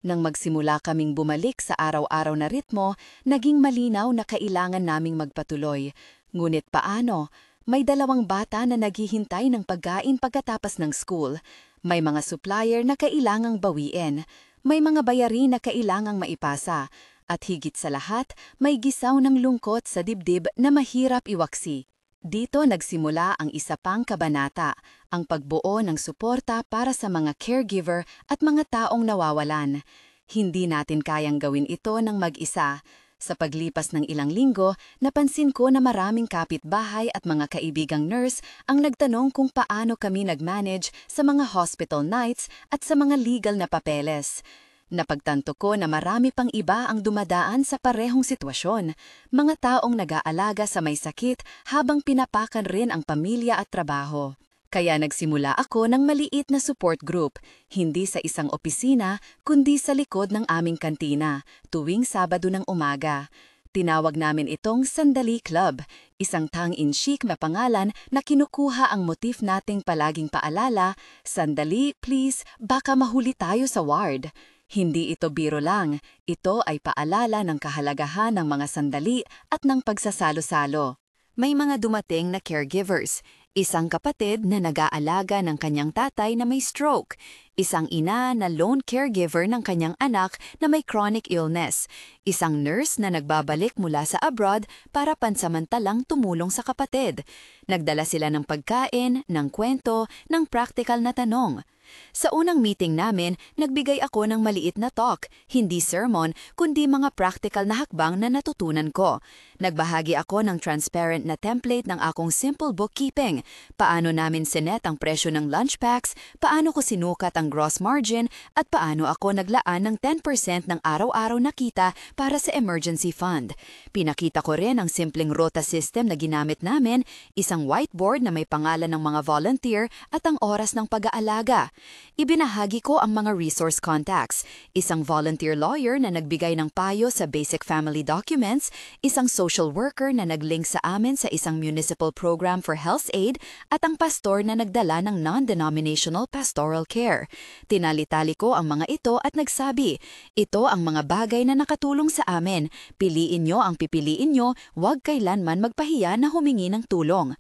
Nang magsimula kaming bumalik sa araw-araw na ritmo, naging malinaw na kailangan naming magpatuloy. Ngunit paano? May 2 bata na naghihintay ng pagkain pagkatapos ng school. May mga supplier na kailangang bawiin. May mga bayarin na kailangang maipasa. At higit sa lahat, may gisaw ng lungkot sa dibdib na mahirap iwaksi. Dito nagsimula ang isa pang kabanata, ang pagbuo ng suporta para sa mga caregiver at mga taong nawawalan. Hindi natin kayang gawin ito ng mag-isa. Sa paglipas ng ilang linggo, napansin ko na maraming kapitbahay at mga kaibigang nurse ang nagtanong kung paano kami nag-manage sa mga hospital nights at sa mga legal na papeles. Napagtanto ko na marami pang iba ang dumadaan sa parehong sitwasyon, mga taong nag-aalaga sa may sakit habang pinapakan rin ang pamilya at trabaho. Kaya nagsimula ako ng maliit na support group, hindi sa isang opisina kundi sa likod ng aming kantina, tuwing Sabado ng umaga. Tinawag namin itong Sandali Club, isang tongue-in-cheek na pangalan na kinukuha ang motif nating palaging paalala, "Sandali, please, baka mahuli tayo sa ward." Hindi ito biro lang, ito ay paalala ng kahalagahan ng mga sandali at ng pagsasalo-salo. May mga dumating na caregivers, isang kapatid na nag-aalaga ng kanyang tatay na may stroke, isang ina na lone caregiver ng kanyang anak na may chronic illness, isang nurse na nagbabalik mula sa abroad para pansamantalang tumulong sa kapatid. Nagdala sila ng pagkain, ng kwento, ng practical na tanong. Sa unang meeting namin, nagbigay ako ng maliit na talk, hindi sermon, kundi mga practical na hakbang na natutunan ko. Nagbahagi ako ng transparent na template ng akong simple bookkeeping, paano namin sinet ang presyo ng lunch packs, paano ko sinukat ang gross margin, at paano ako naglaan ng 10% ng araw-araw na kita para sa emergency fund. Pinakita ko rin ang simpleng rota system na ginamit namin, isang whiteboard na may pangalan ng mga volunteer at ang oras ng pag-aalaga. Ibinahagi ko ang mga resource contacts, isang volunteer lawyer na nagbigay ng payo sa basic family documents, isang social worker na nag-link sa amin sa isang municipal program for health aid, at ang pastor na nagdala ng non-denominational pastoral care. Tinali-tali ko ang mga ito at nagsabi, ito ang mga bagay na nakatulong sa amin. Piliin nyo ang pipiliin nyo, huwag kailanman magpahiya na humingi ng tulong.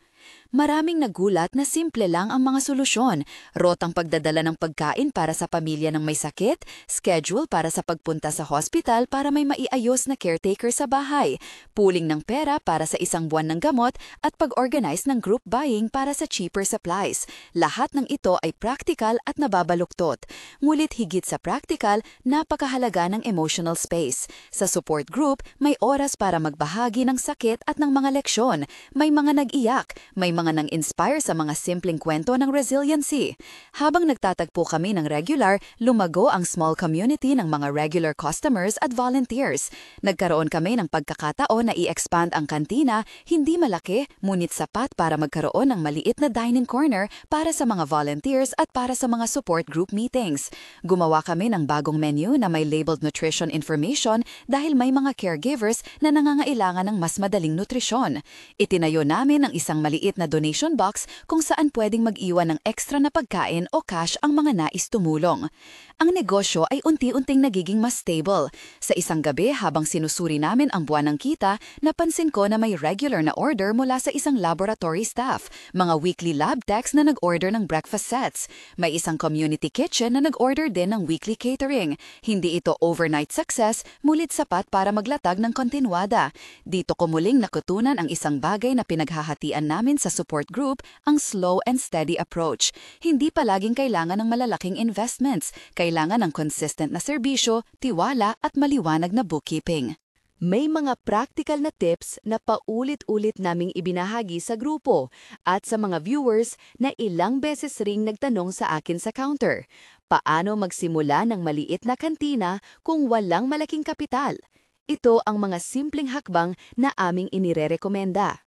Maraming nagulat na simple lang ang mga solusyon, rotang pagdadala ng pagkain para sa pamilya ng may sakit, schedule para sa pagpunta sa hospital para may maiayos na caretaker sa bahay, pooling ng pera para sa isang buwan ng gamot at pag-organize ng group buying para sa cheaper supplies. Lahat ng ito ay practical at nababaluktot. Ngulit higit sa practical, napakahalaga ng emotional space. Sa support group, may oras para magbahagi ng sakit at ng mga leksyon, may mga nag-iyak, may mga nang-inspire sa mga simpleng kwento ng resiliency. Habang nagtatagpo kami ng regular, lumago ang small community ng mga regular customers at volunteers. Nagkaroon kami ng pagkakataon na i-expand ang kantina, hindi malaki, ngunit sapat para magkaroon ng maliit na dining corner para sa mga volunteers at para sa mga support group meetings. Gumawa kami ng bagong menu na may labeled nutrition information dahil may mga caregivers na nangangailangan ng mas madaling nutrisyon. Itinayo namin ang isang maliit na donation box kung saan pwedeng mag-iwan ng extra na pagkain o cash ang mga nais tumulong. Ang negosyo ay unti-unting nagiging mas stable. Sa isang gabi habang sinusuri namin ang buwan ng kita, napansin ko na may regular na order mula sa isang laboratory staff, mga weekly lab techs na nag-order ng breakfast sets. May isang community kitchen na nag-order din ng weekly catering. Hindi ito overnight success, mulit sapat para maglatag ng kontinuada. Dito ko muling natutunan ang isang bagay na pinaghahatian namin sa support group ang slow and steady approach. Hindi palaging kailangan ng malalaking investments, kailangan ng consistent na serbisyo, tiwala at maliwanag na bookkeeping. May mga practical na tips na paulit-ulit naming ibinahagi sa grupo at sa mga viewers na ilang beses ring nagtanong sa akin sa counter. Paano magsimula ng maliit na kantina kung walang malaking kapital? Ito ang mga simpleng hakbang na aming inirerekomenda.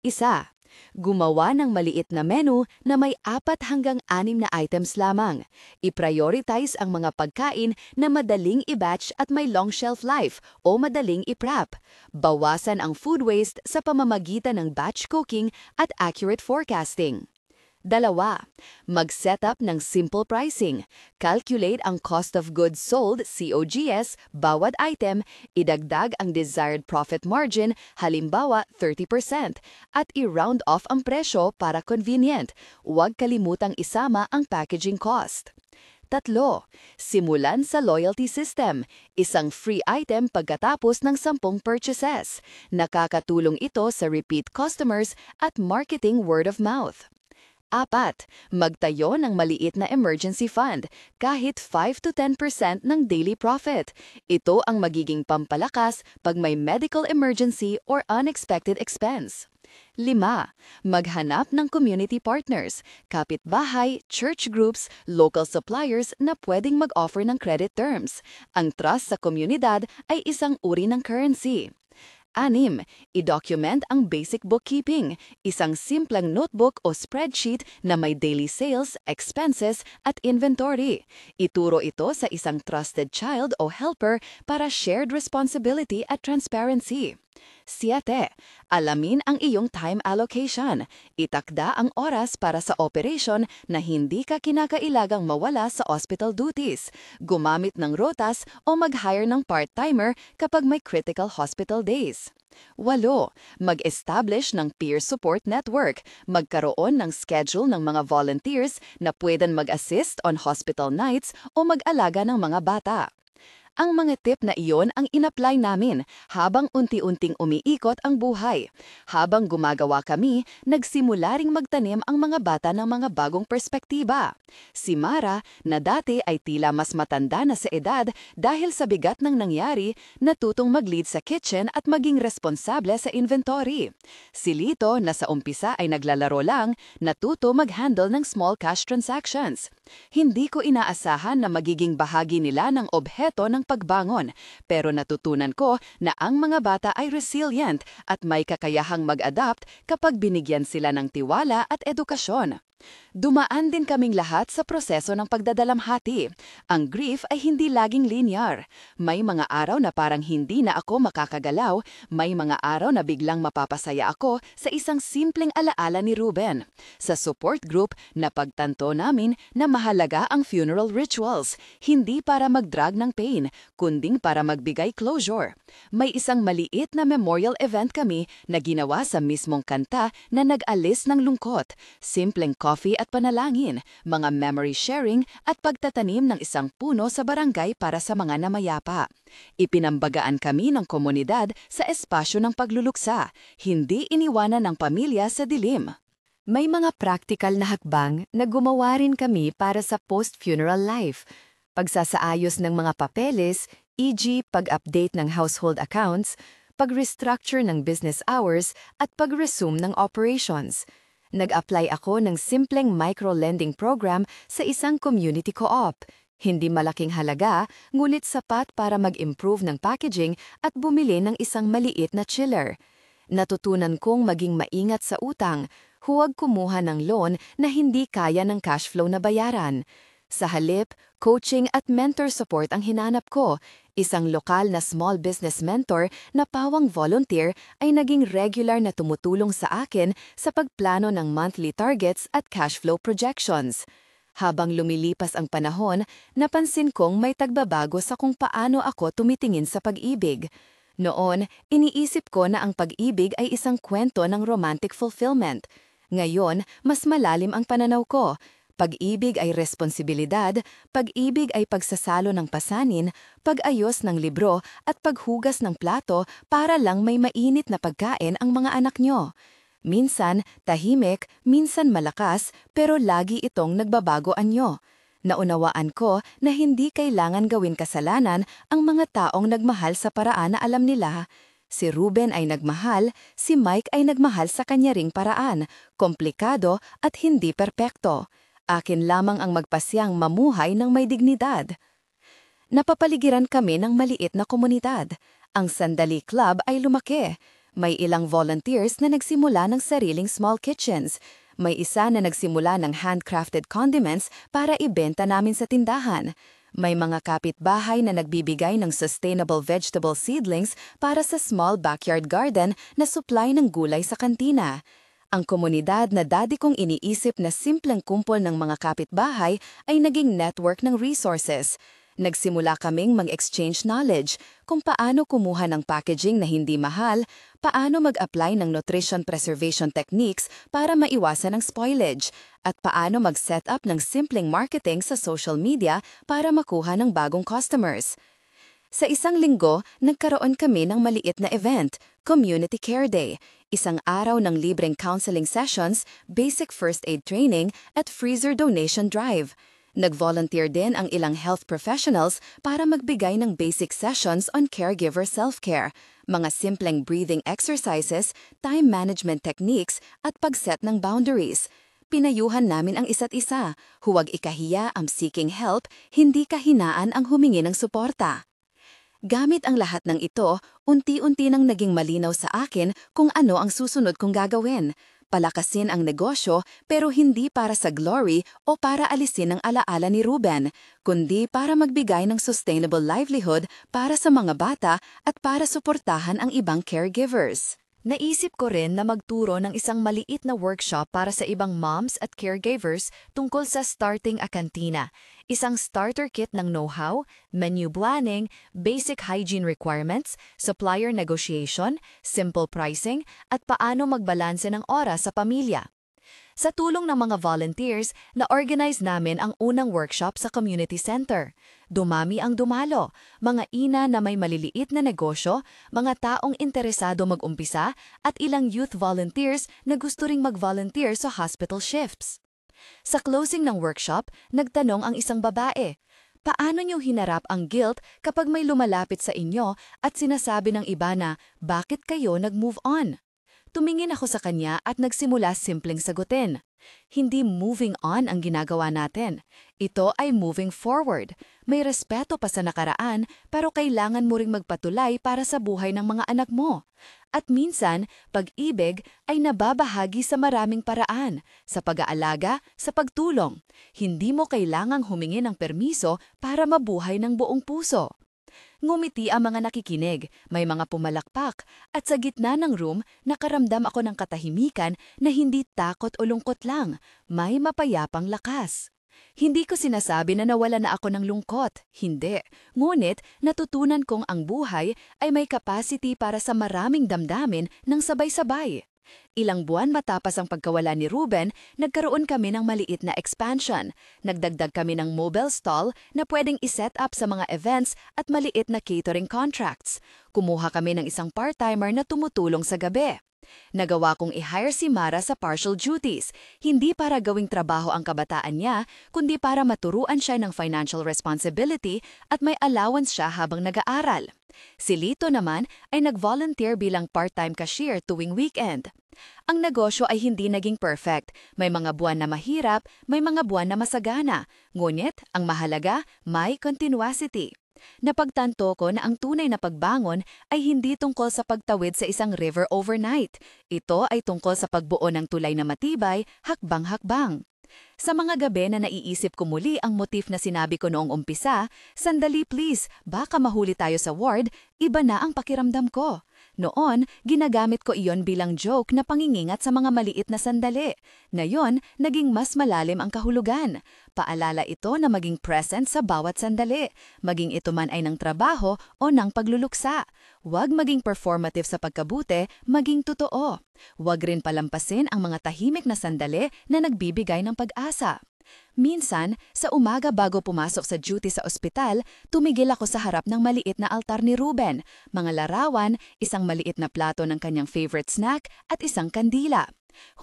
1. Gumawa ng maliit na menu na may 4 hanggang 6 na items lamang. I-prioritize ang mga pagkain na madaling i-batch at may long shelf life o madaling i-prep. Bawasan ang food waste sa pamamagitan ng batch cooking at accurate forecasting. 2. Mag-set up ng simple pricing. Calculate ang cost of goods sold, COGS, bawat item, idagdag ang desired profit margin, halimbawa 30%, at i-round off ang presyo para convenient. Huwag kalimutang isama ang packaging cost. 3. Simulan sa loyalty system. Isang free item pagkatapos ng 10 purchases. Nakakatulong ito sa repeat customers at marketing word of mouth. 4. Magtayo ng maliit na emergency fund, kahit 5 to 10% ng daily profit. Ito ang magiging pampalakas pag may medical emergency or unexpected expense. 5. Maghanap ng community partners, kapitbahay, church groups, local suppliers na pwedeng mag-offer ng credit terms. Ang trust sa komunidad ay isang uri ng currency. 6. I-document ang basic bookkeeping, isang simpleng notebook o spreadsheet na may daily sales, expenses at inventory. Ituro ito sa isang trusted child o helper para shared responsibility at transparency. 7. Alamin ang iyong time allocation. Itakda ang oras para sa operation na hindi ka kinakailagang mawala sa hospital duties. Gumamit ng rotas o mag-hire ng part-timer kapag may critical hospital days. 8. Mag-establish ng peer support network. Magkaroon ng schedule ng mga volunteers na pwedeng mag-assist on hospital nights o mag-alaga ng mga bata. Ang mga tip na iyon ang in-apply namin habang unti-unting umiikot ang buhay. Habang gumagawa kami, nagsimula ring magtanim ang mga bata ng mga bagong perspektiba. Si Mara, na dati ay tila mas matanda na sa edad dahil sa bigat ng nangyari, natutong mag-lead sa kitchen at maging responsable sa inventory. Si Lito, na sa umpisa ay naglalaro lang, natuto mag-handle ng small cash transactions. Hindi ko inaasahan na magiging bahagi nila ng obheto ng pagbangon, pero natutunan ko na ang mga bata ay resilient at may kakayahang mag-adapt kapag binigyan sila ng tiwala at edukasyon. Dumaan din kaming lahat sa proseso ng pagdadalamhati. Ang grief ay hindi laging linear. May mga araw na parang hindi na ako makakagalaw, may mga araw na biglang mapapasaya ako sa isang simpleng alaala ni Ruben. Sa support group, napagtanto namin na mahalaga ang funeral rituals, hindi para mag-drag ng pain, kunding para magbigay closure. May isang maliit na memorial event kami na ginawa sa mismong kanta na nag-alis ng lungkot. Simpleng coffee at panalangin, mga memory sharing at pagtatanim ng isang puno sa barangay para sa mga namayapa. Ipinambagaan kami ng komunidad sa espasyo ng pagluluksa, hindi iniwanan ng pamilya sa dilim. May mga practical na hakbang na gumawa rin kami para sa post-funeral life. Pagsasaayos ng mga papeles, e.g. pag-update ng household accounts, pag-restructure ng business hours at pag-resume ng operations. Nag-apply ako ng simpleng micro-lending program sa isang community co-op. Hindi malaking halaga, ngunit sapat para mag-improve ng packaging at bumili ng isang maliit na chiller. Natutunan kong maging maingat sa utang, huwag kumuha ng loan na hindi kaya ng cash flow na bayaran. Sa halip, coaching at mentor support ang hinanap ko. Isang lokal na small business mentor na pawang volunteer ay naging regular na tumutulong sa akin sa pagplano ng monthly targets at cash flow projections. Habang lumilipas ang panahon, napansin kong may tagbabago sa kung paano ako tumitingin sa pag-ibig. Noon, iniisip ko na ang pag-ibig ay isang kwento ng romantic fulfillment. Ngayon, mas malalim ang pananaw ko. Pag-ibig ay responsibilidad, pag-ibig ay pagsasalo ng pasanin, pag-ayos ng libro at paghugas ng plato para lang may mainit na pagkain ang mga anak nyo. Minsan tahimik, minsan malakas, pero lagi itong nagbabago anyo. Naunawaan ko na hindi kailangan gawin kasalanan ang mga taong nagmahal sa paraan na alam nila. Si Ruben ay nagmahal, si Mike ay nagmahal sa kanya ring paraan, komplikado at hindi perpekto. Akin lamang ang magpasyang mamuhay ng may dignidad. Napapaligiran kami ng maliit na komunidad. Ang Sandali Club ay lumaki. May ilang volunteers na nagsimula ng sariling small kitchens. May isa na nagsimula ng handcrafted condiments para ibenta namin sa tindahan. May mga kapitbahay na nagbibigay ng sustainable vegetable seedlings para sa small backyard garden na supply ng gulay sa kantina. Ang komunidad na dati kong iniisip na simpleng kumpol ng mga kapitbahay ay naging network ng resources. Nagsimula kaming mag-exchange knowledge kung paano kumuha ng packaging na hindi mahal, paano mag-apply ng nutrition preservation techniques para maiwasan ang spoilage, at paano mag-set up ng simpleng marketing sa social media para makuha ng bagong customers. Sa isang linggo, nagkaroon kami ng maliit na event, Community Care Day, isang araw ng libreng counseling sessions, basic first aid training, at freezer donation drive. Nag-volunteer din ang ilang health professionals para magbigay ng basic sessions on caregiver self-care, mga simpleng breathing exercises, time management techniques, at pag-set ng boundaries. Pinayuhan namin ang isa't isa, huwag ikahiya ang seeking help, hindi kahinaan ang humingi ng suporta. Gamit ang lahat ng ito, unti-unti nang naging malinaw sa akin kung ano ang susunod kong gagawin. Palakasin ang negosyo pero hindi para sa glory o para alisin ang alaala ni Ruben, kundi para magbigay ng sustainable livelihood para sa mga bata at para suportahan ang ibang caregivers. Naisip ko rin na magturo ng isang maliit na workshop para sa ibang moms at caregivers tungkol sa starting a kantina. Isang starter kit ng know-how, menu planning, basic hygiene requirements, supplier negotiation, simple pricing, at paano magbalanse ng oras sa pamilya. Sa tulong ng mga volunteers, na-organize namin ang unang workshop sa community center. Dumami ang dumalo, mga ina na may maliliit na negosyo, mga taong interesado mag-umpisa, at ilang youth volunteers na gusto ring mag-volunteer sa hospital shifts. Sa closing ng workshop, nagtanong ang isang babae, paano niyo hinarap ang guilt kapag may lumalapit sa inyo at sinasabi ng iba na, bakit kayo nag-move on? Tumingin ako sa kanya at nagsimula simpleng sagutin. Hindi moving on ang ginagawa natin. Ito ay moving forward. May respeto pa sa nakaraan pero kailangan mo ring magpatuloy para sa buhay ng mga anak mo. At minsan, pag-ibig ay nababahagi sa maraming paraan, sa pag-aalaga, sa pagtulong. Hindi mo kailangang humingi ng permiso para mabuhay ng buong puso. Ngumiti ang mga nakikinig, may mga pumalakpak, at sa gitna ng room, nakaramdam ako ng katahimikan na hindi takot o lungkot lang, may mapayapang lakas. Hindi ko sinasabi na nawala na ako ng lungkot, hindi. Ngunit natutunan kong ang buhay ay may capacity para sa maraming damdamin ng sabay-sabay. Ilang buwan matapos ang pagkawala ni Ruben, nagkaroon kami ng maliit na expansion. Nagdagdag kami ng mobile stall na pwedeng iset up sa mga events at maliit na catering contracts. Kumuha kami ng isang part-timer na tumutulong sa gabi. Nagawa kong i-hire si Mara sa partial duties, hindi para gawing trabaho ang kabataan niya, kundi para maturuan siya ng financial responsibility at may allowance siya habang nag-aaral. Si Lito naman ay nag-volunteer bilang part-time cashier tuwing weekend. Ang negosyo ay hindi naging perfect. May mga buwan na mahirap, may mga buwan na masagana. Ngunit, ang mahalaga, may continuity. Napagtanto ko na ang tunay na pagbangon ay hindi tungkol sa pagtawid sa isang river overnight. Ito ay tungkol sa pagbuo ng tulay na matibay, hakbang-hakbang. Sa mga gabi na naiisip ko muli ang motif na sinabi ko noong umpisa, sandali please, baka mahuli tayo sa ward, iba na ang pakiramdam ko. Noon, ginagamit ko iyon bilang joke na pangingingat sa mga maliit na sandali. Ngayon, naging mas malalim ang kahulugan. Paalala ito na maging present sa bawat sandali, maging ito man ay ng trabaho o ng pagluluksa. Huwag maging performative sa pagkabuti, maging totoo. Huwag rin palampasin ang mga tahimik na sandali na nagbibigay ng pag-asa. pag-asa. Minsan, sa umaga bago pumasok sa duty sa ospital, tumigil ako sa harap ng maliit na altar ni Ruben, mga larawan, isang maliit na plato ng kanyang favorite snack at isang kandila.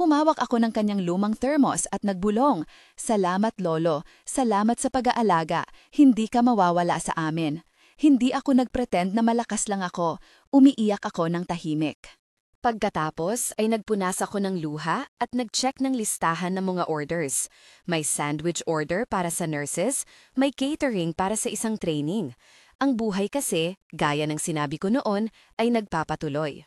Humawak ako ng kanyang lumang thermos at nagbulong, "Salamat Lolo, salamat sa pag-aalaga, hindi ka mawawala sa amin." Hindi ako nagpretend na malakas lang ako, umiiyak ako ng tahimik. Pagkatapos ay nagpunas ako ng luha at nag-check ng listahan ng mga orders. May sandwich order para sa nurses, may catering para sa isang training. Ang buhay kasi, gaya ng sinabi ko noon, ay nagpapatuloy.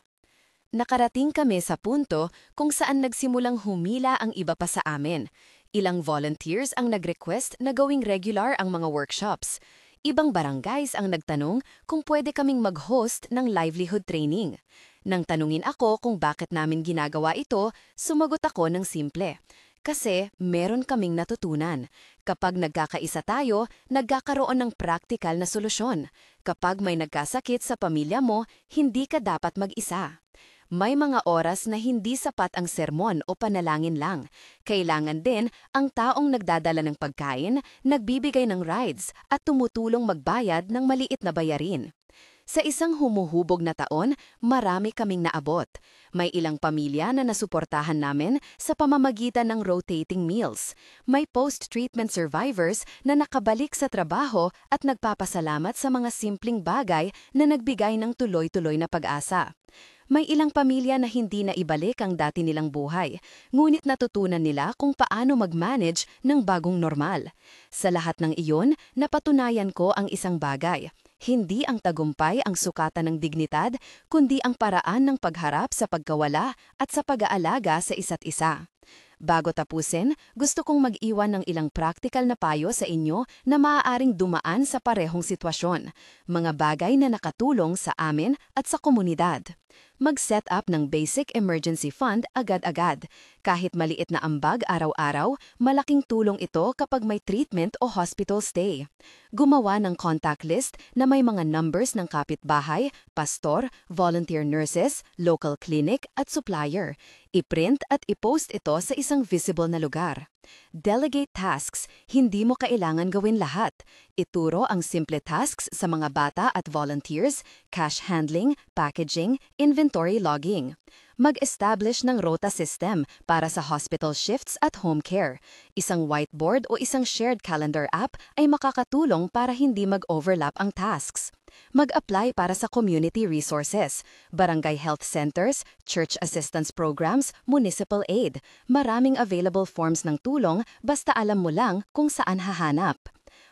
Nakarating kami sa punto kung saan nagsimulang humila ang iba pa sa amin. Ilang volunteers ang nag-request na gawing regular ang mga workshops. Ibang barangays ang nagtanong kung pwede kaming mag-host ng livelihood training. Nang tanungin ako kung bakit namin ginagawa ito, sumagot ako ng simple. Kasi meron kaming natutunan. Kapag nagkakaisa tayo, nagkakaroon ng practical na solusyon. Kapag may nagkasakit sa pamilya mo, hindi ka dapat mag-isa. May mga oras na hindi sapat ang sermon o panalangin lang. Kailangan din ang taong nagdadala ng pagkain, nagbibigay ng rides at tumutulong magbayad ng maliit na bayarin. Sa isang humuhubog na taon, marami kaming naabot. May ilang pamilya na nasuportahan namin sa pamamagitan ng rotating meals. May post-treatment survivors na nakabalik sa trabaho at nagpapasalamat sa mga simpleng bagay na nagbigay ng tuloy-tuloy na pag-asa. May ilang pamilya na hindi na ibalik ang dati nilang buhay, ngunit natutunan nila kung paano mag-manage ng bagong normal. Sa lahat ng iyon, napatunayan ko ang isang bagay. Hindi ang tagumpay ang sukatan ng dignidad, kundi ang paraan ng pagharap sa pagkawala at sa pag-aalaga sa isa't isa. Bago tapusin, gusto kong mag-iwan ng ilang practical na payo sa inyo na maaaring dumaan sa parehong sitwasyon, mga bagay na nakatulong sa amin at sa komunidad. Mag-set up ng basic emergency fund agad-agad. Kahit maliit na ambag araw-araw, malaking tulong ito kapag may treatment o hospital stay. Gumawa ng contact list na may mga numbers ng kapitbahay, pastor, volunteer nurses, local clinic at supplier. I-print at i-post ito sa isang visible na lugar. Delegate tasks, hindi mo kailangan gawin lahat. Ituro ang simple tasks sa mga bata at volunteers, cash handling, packaging, inventory logging. Mag-establish ng rota system para sa hospital shifts at home care. Isang whiteboard o isang shared calendar app ay makakatulong para hindi mag-overlap ang tasks. Mag-apply para sa community resources, barangay health centers, church assistance programs, municipal aid. Maraming available forms ng tulong basta alam mo lang kung saan hahanap.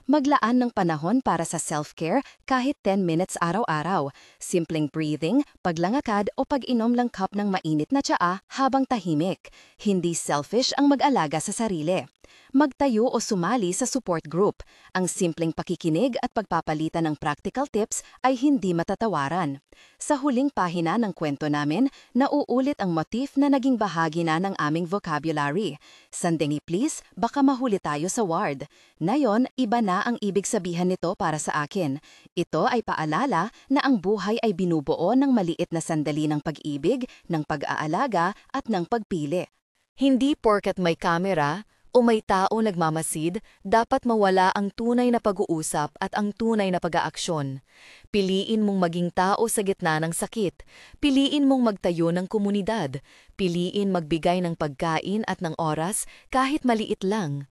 Maglaan ng panahon para sa self-care kahit 10 minutes araw-araw. Simpleng breathing, paglangakad o pag-inom ng cup ng mainit na tsaa habang tahimik. Hindi selfish ang mag-alaga sa sarili. Magtayo o sumali sa support group. Ang simpleng pakikinig at pagpapalitan ng practical tips ay hindi matatawaran. Sa huling pahina ng kwento namin, nauulit ang motif na naging bahagi na ng aming vocabulary. Sandali please, baka mahuli tayo sa ward. Ngayon, iba na ang ibig sabihan nito para sa akin. Ito ay paalala na ang buhay ay binubuo ng maliit na sandali ng pag-ibig, ng pag-aalaga at ng pagpili. Hindi porket may kamera o may tao nagmamasid, dapat mawala ang tunay na pag-uusap at ang tunay na pag-aaksyon. Piliin mong maging tao sa gitna ng sakit. Piliin mong magtayo ng komunidad. Piliin magbigay ng pagkain at ng oras kahit maliit lang.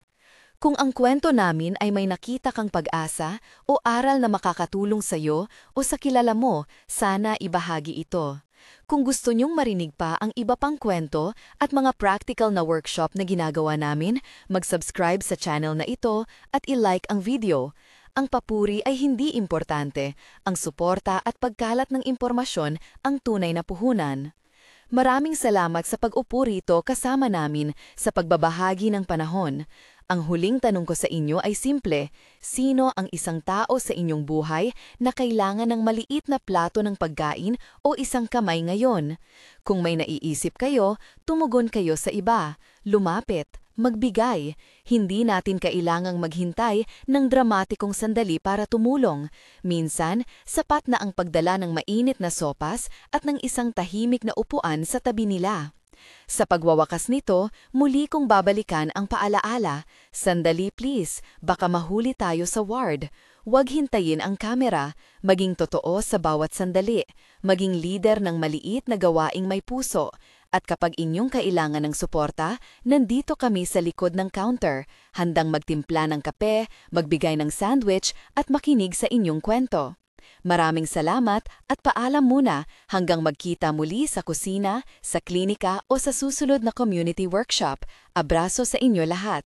Kung ang kwento namin ay may nakita kang pag-asa o aral na makakatulong sa iyo o sa kilala mo, sana ibahagi ito. Kung gusto nyong marinig pa ang iba pang kwento at mga practical na workshop na ginagawa namin, mag-subscribe sa channel na ito at i-like ang video. Ang papuri ay hindi importante, ang suporta at pagkalat ng impormasyon ang tunay na puhunan. Maraming salamat sa pag-upo rito kasama namin sa pagbabahagi ng panahon. Ang huling tanong ko sa inyo ay simple, sino ang isang tao sa inyong buhay na kailangan ng maliit na plato ng pagkain o isang kamay ngayon? Kung may naiisip kayo, tumugon kayo sa iba, lumapit, magbigay. Hindi natin kailangang maghintay ng dramatikong sandali para tumulong. Minsan, sapat na ang pagdala ng mainit na sopas at ng isang tahimik na upuan sa tabi nila. Sa pagwawakas nito, muli kong babalikan ang paalaala. Sandali please, baka mahuli tayo sa ward. Huwag hintayin ang kamera, maging totoo sa bawat sandali, maging leader ng maliit na gawaing may puso. At kapag inyong kailangan ng suporta, nandito kami sa likod ng counter, handang magtimpla ng kape, magbigay ng sandwich at makinig sa inyong kwento. Maraming salamat at paalam muna hanggang magkita muli sa kusina, sa klinika o sa susunod na community workshop. Abraso sa inyo lahat.